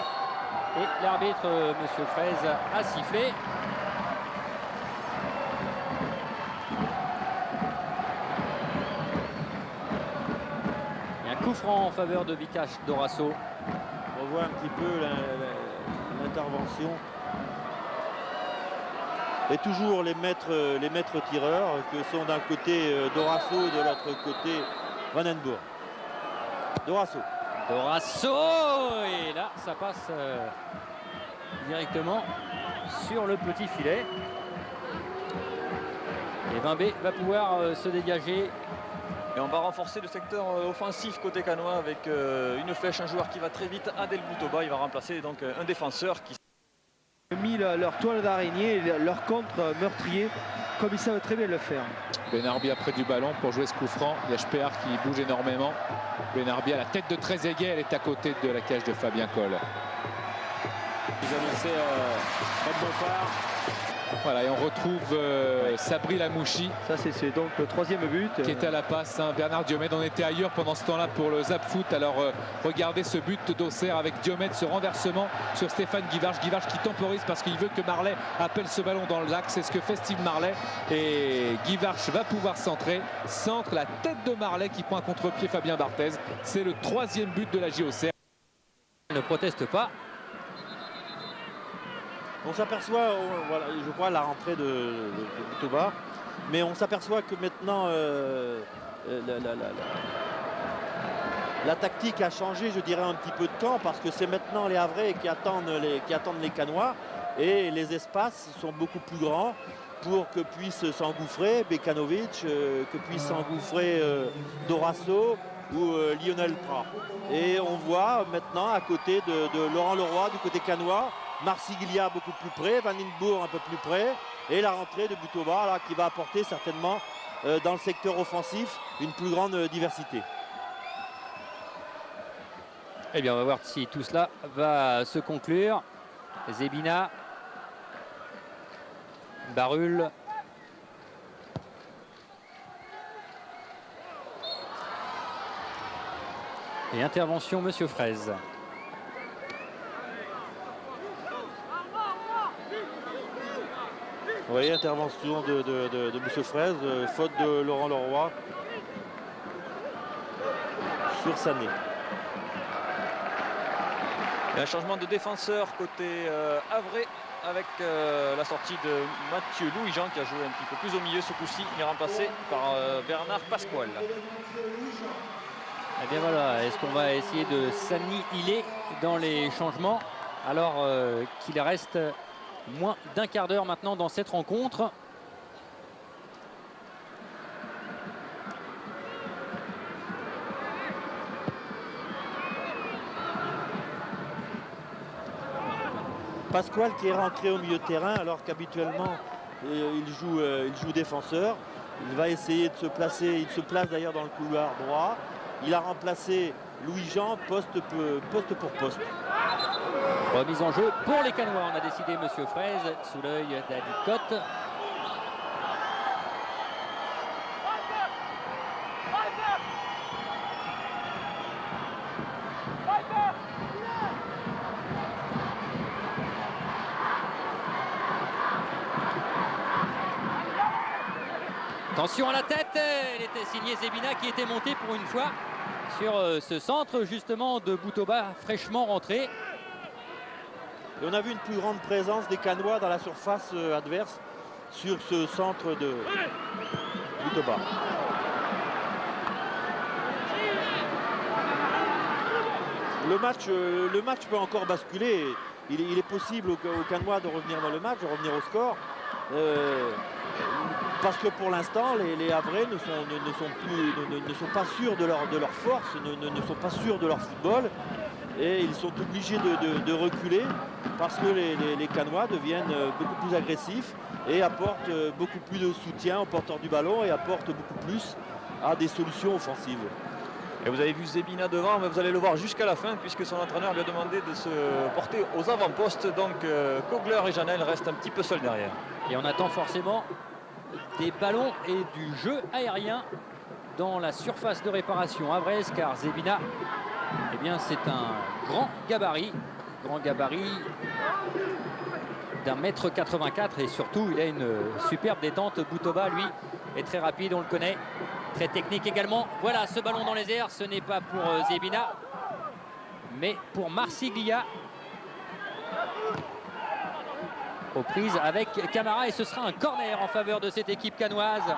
et l'arbitre, Monsieur Fraise, a sifflé. Coup franc en faveur de Vikash Dorasso. On voit un petit peu l'intervention. Et toujours les maîtres tireurs que sont d'un côté Dorasso, de l'autre côté Vandenbourg. Dorasso. Et là, ça passe directement sur le petit filet. Et Bimbet va pouvoir se dégager. Et on va renforcer le secteur offensif côté canois avec une flèche, un joueur qui va très vite, Adel Boutouba. Il va remplacer donc un défenseur qui mis leur toile d'araignée, leur contre meurtrier, comme ils savent très bien le faire. Benarbi a près du ballon pour jouer ce coup franc. Il y a Speer qui bouge énormément. Benarbi à la tête de Trezeguet, elle est à côté de la cage de Fabien Coll. Ils annonçaient Fred Bompard. Voilà, et on retrouve Sabri Lamouchi. Ça, c'est donc le troisième but. Qui était à la passe. Hein. Bernard Diomède, on était ailleurs pendant ce temps-là pour le Zap Foot. Alors, regardez ce but d'Auxerre avec Diomède, ce renversement sur Stéphane Guivarch. Guivarch qui temporise parce qu'il veut que Marley appelle ce ballon dans l'axe. C'est ce que fait Steve Marley. Et Guivarch va pouvoir centrer. Centre la tête de Marley qui prend un contre-pied Fabien Barthez. C'est le troisième but de la JOCR. Il ne proteste pas. On s'aperçoit, voilà, je crois, la rentrée de Boutouba, mais on s'aperçoit que maintenant la tactique a changé, je dirais, un petit peu de camp, parce que c'est maintenant les Havrais qui attendent les Canois, et les espaces sont beaucoup plus grands. pour que puisse s'engouffrer Bekanovic, que puisse s'engouffrer Dorasso ou Lionel Prat. Et on voit maintenant à côté de Laurent Leroy, du côté canois, Marsiglia beaucoup plus près, Van Hindenburg un peu plus près, et la rentrée de Butoba là, qui va apporter certainement dans le secteur offensif une plus grande diversité. Eh bien, on va voir si tout cela va se conclure. Zebina, Barul. Et intervention, Monsieur Fraise. Vous voyez, intervention de Monsieur Fraise, faute de Laurent Leroy sur Sané. Il y a un changement de défenseur côté Havrais avec la sortie de Mathieu Louis-Jean qui a joué un petit peu plus au milieu ce coup-ci. Il est remplacé par Bernard Pasquale. Eh bien voilà, est-ce qu'on va essayer de s'annihiler dans les changements alors qu'il reste moins d'un quart d'heure maintenant dans cette rencontre? Pasquale qui est rentré au milieu de terrain alors qu'habituellement il joue défenseur. Il va essayer de se placer, il se place d'ailleurs dans le couloir droit. Il a remplacé Louis-Jean poste pour poste. Remise en jeu pour les Canois, on a décidé Monsieur Fraise sous l'œil d'Adi Cotte. Attention à la tête, il était signé Zebina qui était monté pour une fois sur ce centre justement de Butoba fraîchement rentré. Et on a vu une plus grande présence des Canois dans la surface adverse sur ce centre de Butoba. Le match peut encore basculer. Il est possible aux Canois de revenir dans le match, de revenir au score. Parce que pour l'instant, les Havrais ne sont pas sûrs de leur force, ne sont pas sûrs de leur football. Et ils sont obligés de reculer parce que les Canois deviennent beaucoup plus agressifs et apportent beaucoup plus de soutien aux porteurs du ballon et apportent beaucoup plus à des solutions offensives. Et vous avez vu Zebina devant, mais vous allez le voir jusqu'à la fin puisque son entraîneur lui a demandé de se porter aux avant-postes. Donc Kogler et Janel restent un petit peu seuls derrière. Et on attend forcément des ballons et du jeu aérien dans la surface de réparation havraise car Zebina, eh bien c'est un grand gabarit d'1,84 m et surtout il a une superbe détente. Butoba lui est très rapide, on le connaît, très technique également. Voilà ce ballon dans les airs, ce n'est pas pour Zebina mais pour Marsiglia aux prises avec Camara et ce sera un corner en faveur de cette équipe canoise.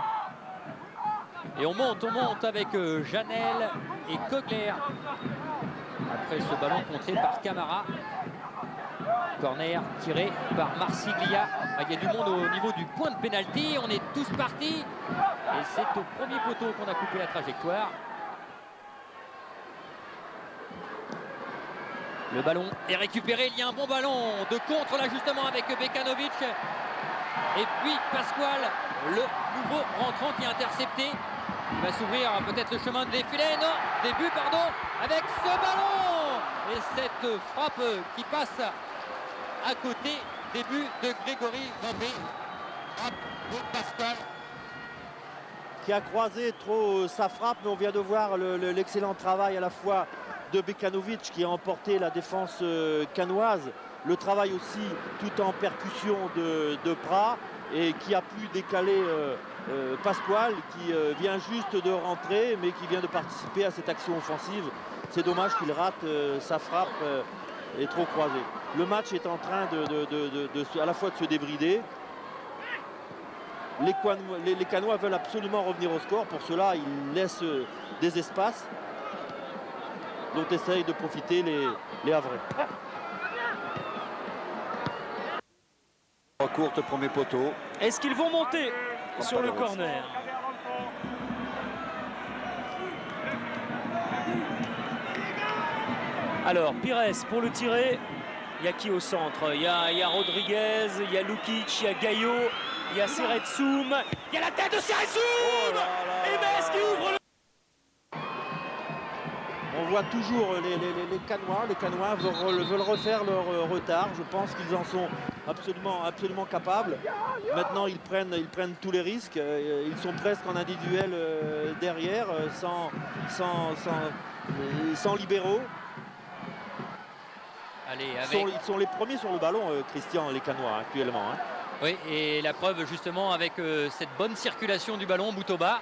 Et on monte avec Janel et Kogler. Après ce ballon contré par Camara. Corner tiré par Marsiglia. Il y a du monde au niveau du point de pénalty. On est tous partis. Et c'est au premier poteau qu'on a coupé la trajectoire. Le ballon est récupéré. Il y a un bon ballon de contre là justement avec Bekanovic. Et puis Pasquale, le nouveau rentrant qui est intercepté. Il va s'ouvrir peut-être le chemin de défilé. Non, début, pardon, avec ce ballon. Et cette frappe qui passe à côté. Début de Grégory Vambé. Frappe de Pasquale. Qui a croisé trop sa frappe, mais on vient de voir l'excellent travail à la fois de Bekanovic qui a emporté la défense canoise. Le travail aussi tout en percussion de Prat et qui a pu décaler Pasquale qui vient juste de rentrer mais qui vient de participer à cette action offensive. C'est dommage qu'il rate sa frappe est trop croisée. Le match est en train à la fois de se débrider. Les Canois veulent absolument revenir au score. Pour cela, ils laissent des espaces dont essayent de profiter les Havrais. Courte, premier poteau. Est-ce qu'ils vont monter sur le corner? Alors, Pires pour le tirer. Il y a qui au centre? Il y a Rodriguez, il y a Lukic, il y a Gaillot, il y a Seretssoum. Il y a la tête de Seretssoum! Et Metz qui ouvre le... On voit toujours les Canois. Les Canois veulent refaire leur retard. Je pense qu'ils en sont absolument capables. Maintenant, ils prennent tous les risques. Ils sont presque en individuel derrière, sans libéraux. Allez, ils sont les premiers sur le ballon, Christian, les Canois, actuellement. Hein. Oui, et la preuve justement avec cette bonne circulation du ballon, Boutoba.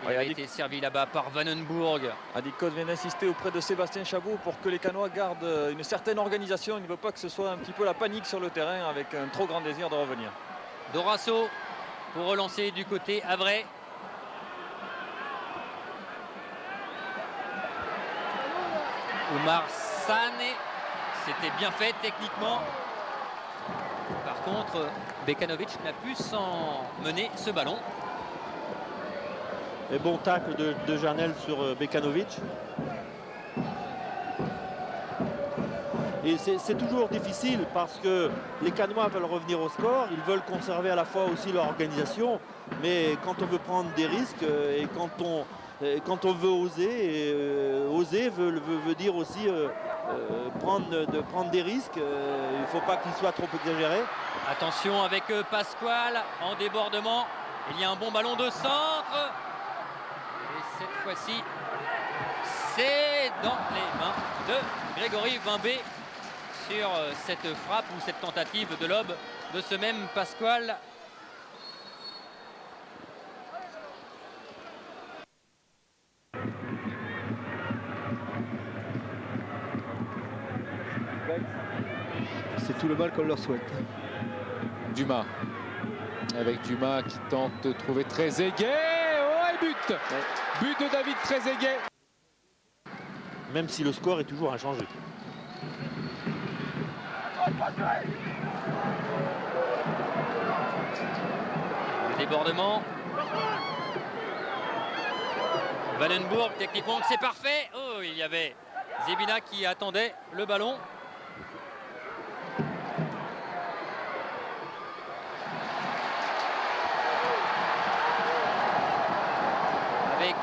Il a été servi là-bas par Vandenburg. Adi Code vient d'insister auprès de Sébastien Chabot pour que les Canois gardent une certaine organisation. Il ne veut pas que ce soit un petit peu la panique sur le terrain avec un trop grand désir de revenir. Dorasso pour relancer du côté Havrais. Oumar Sané, c'était bien fait techniquement. Par contre, Bekanovic n'a pu s'en mener ce ballon. Et bon tacle de Janel sur Bekanovic. Et c'est toujours difficile parce que les Canois veulent revenir au score, ils veulent conserver à la fois aussi leur organisation, mais quand on veut prendre des risques et quand on veut oser, et oser veut dire aussi prendre des risques, il ne faut pas qu'il soit trop exagéré. Attention avec Pasquale en débordement, il y a un bon ballon de centre. Et cette fois-ci, c'est dans les mains de Grégory Vimbé sur cette frappe ou cette tentative de lob de ce même Pasquale. C'est tout le mal qu'on leur souhaite. Dumas. Avec Dumas qui tente de trouver Trezeguet. Oh, et but! Ouais. But de David Trezeguet. Même si le score est toujours inchangé. Le débordement. Vandenburg, techniquement, c'est parfait. Oh, il y avait Zebina qui attendait le ballon. Avec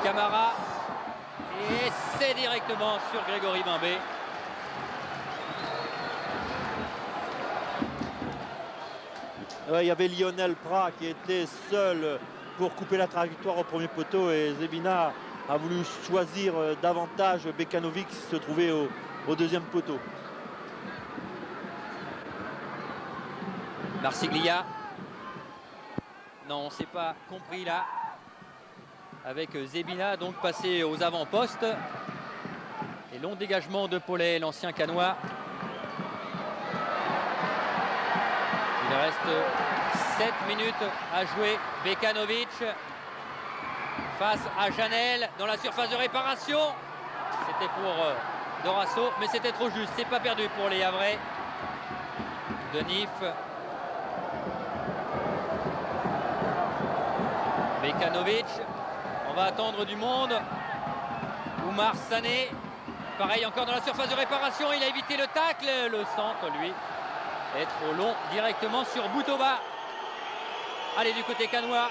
Camara. Et c'est directement sur Grégory Vimbé. Il y avait Lionel Prat qui était seul pour couper la trajectoire au premier poteau et Zebina a voulu choisir davantage Bekanovic qui se trouvait au deuxième poteau. Marsiglia. Non, on ne s'est pas compris là. Avec Zebina donc passé aux avant-postes. Et long dégagement de Paulet, l'ancien Canois. Il reste 7 minutes à jouer. Bekanovic face à Janel dans la surface de réparation. C'était pour Dorasso, mais c'était trop juste. C'est pas perdu pour les Havrais. Denif. Bekanovic. On va attendre du monde. Oumar Sané. Pareil encore dans la surface de réparation. Il a évité le tacle. Le centre, lui, est trop long directement sur Boutoba. Allez, du côté canois,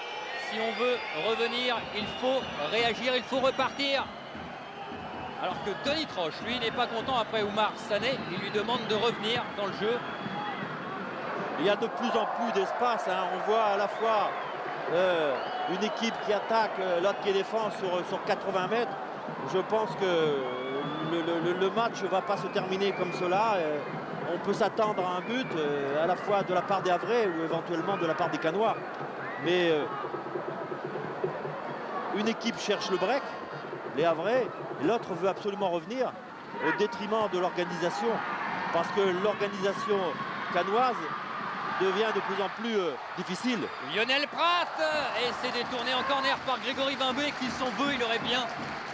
si on veut revenir, il faut réagir, il faut repartir. Alors que Denis Troche, lui, n'est pas content après Oumar Sané. Il lui demande de revenir dans le jeu. Il y a de plus en plus d'espace. Hein. On voit à la fois une équipe qui attaque, l'autre qui défend sur 80 mètres. Je pense que le match ne va pas se terminer comme cela. On peut s'attendre à un but à la fois de la part des Havrais ou éventuellement de la part des Canois. Mais une équipe cherche le break, les Havrais, l'autre veut absolument revenir au détriment de l'organisation. Parce que l'organisation canoise devient de plus en plus difficile. Lionel Prat et c'est détourné en corner par Grégory Vimbé qui s'en veut, il aurait bien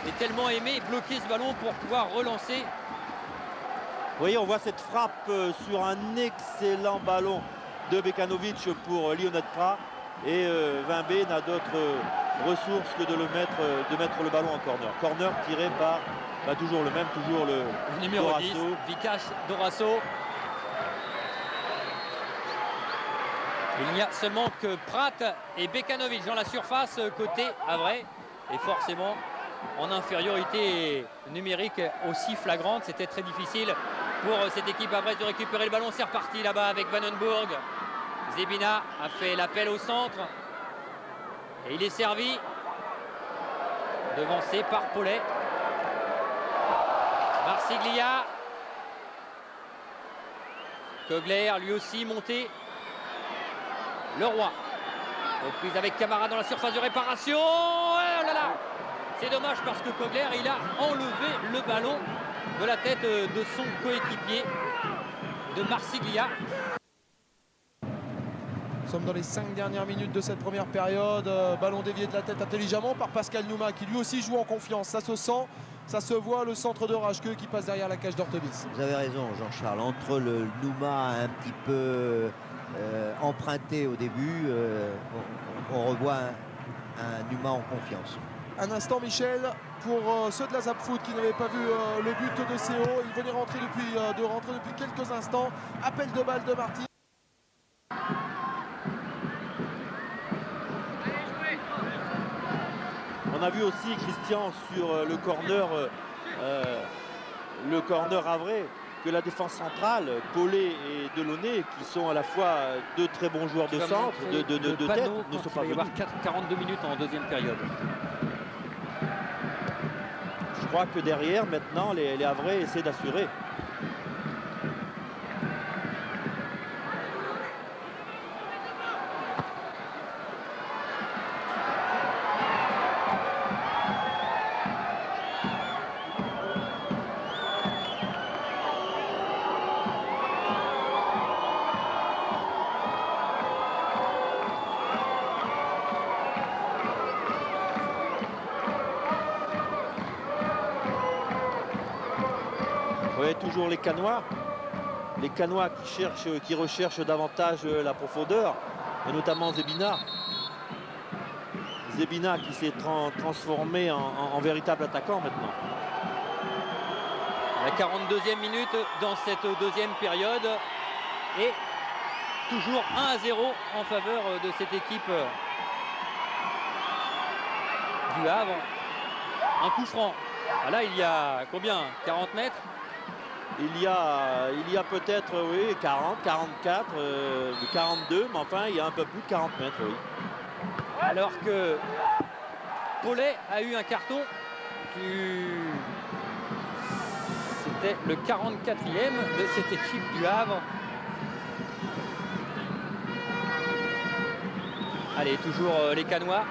et tellement aimé bloquer ce ballon pour pouvoir relancer Vous voyez, on voit cette frappe sur un excellent ballon de Bekanovic pour Lionel Prat. Et Vimbé n'a d'autre ressource que de mettre le ballon en corner. Corner tiré par toujours le même, toujours le numéro Dorasso. 10, Vikas Dorasso. Il n'y a seulement que Prat et Bekanovic dans la surface côté Havrais. Et forcément, en infériorité numérique aussi flagrante, c'était très difficile pour cette équipe havraise de récupérer le ballon. C'est reparti là-bas avec Vandenburg. Zebina a fait l'appel au centre. Et il est servi. Devancé par Paulet. Marsiglia. Kogler lui aussi monté. Leroy. Reprise avec Camara dans la surface de réparation. Oh là là. C'est dommage parce que Kogler, il a enlevé le ballon de la tête de son coéquipier de Marsiglia. Nous sommes dans les 5 dernières minutes de cette première période. Ballon dévié de la tête intelligemment par Pascal Nouma qui lui aussi joue en confiance. Ça se sent, ça se voit, le centre de Rajke qui passe derrière la cage d'Ortebis. Vous avez raison Jean-Charles, entre le Nouma un petit peu emprunté au début, on revoit un Nouma en confiance. Un instant Michel pour ceux de la Zap Foot qui n'avaient pas vu le but de CO. Il venait rentrer depuis quelques instants. Appel de balle de Marty. On a vu aussi Christian sur le corner havrais que la défense centrale, Paulet et Delaunay, qui sont à la fois deux très bons joueurs de centre, de tête, ne sont pas venus. Il va y avoir 42 minutes en deuxième période. Je crois que derrière, maintenant, les Havrais essaient d'assurer. Toujours les Canois qui recherchent davantage la profondeur, et notamment Zebina. Zebina qui s'est transformé en véritable attaquant maintenant. La 42e minute dans cette deuxième période et toujours 1-0 en faveur de cette équipe du Havre. Un coup franc. Ah là, il y a combien? 40 mètres? Il y a peut-être, oui, 40, 44, 42, mais enfin, il y a un peu plus de 40 mètres, oui. Alors que Paulet a eu un carton. C'était le 44e de cette équipe du Havre. Allez, toujours les Canois.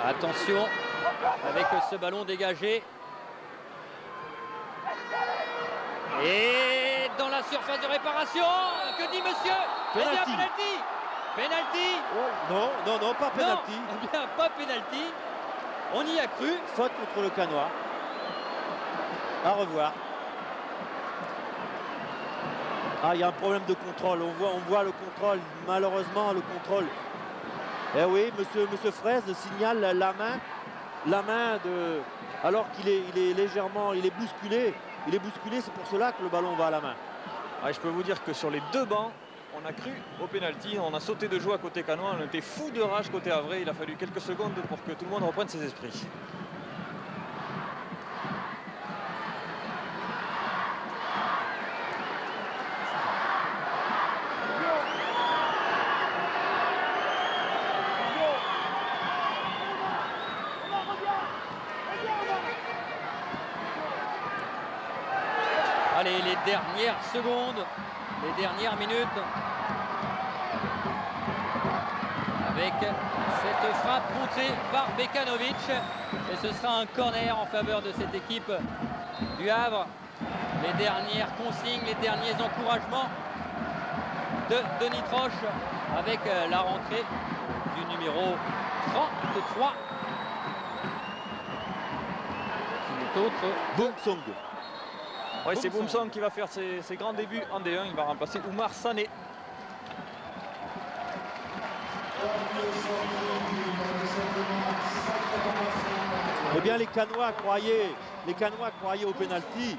Attention avec ce ballon dégagé. Et dans la surface de réparation, que dit monsieur? Penalty. Penalty. Oh, non, pas penalty. Non, bien, pas penalty. On y a cru. Faute contre le Canois. À revoir. Ah, il y a un problème de contrôle. On voit le contrôle. Malheureusement, le contrôle. Eh oui, monsieur Fraise signale la main de. Alors qu'il est légèrement, il est bousculé. Il est bousculé, c'est pour cela que le ballon va à la main. Je peux vous dire que sur les deux bancs, on a cru au pénalty. On a sauté de joie côté Canois. On était fou de rage côté Havrais. Il a fallu quelques secondes pour que tout le monde reprenne ses esprits. Allez, les dernières secondes, les dernières minutes. Avec cette frappe montée par Bekanovic. Et ce sera un corner en faveur de cette équipe du Havre. Les dernières consignes, les derniers encouragements de Denis Troche avec la rentrée du numéro 33. autre Boumsong. Ouais, c'est Boumsong qui va faire ses grands débuts en D1. Il va remplacer Oumar Sané. Eh bien, les Canois croyaient au pénalty.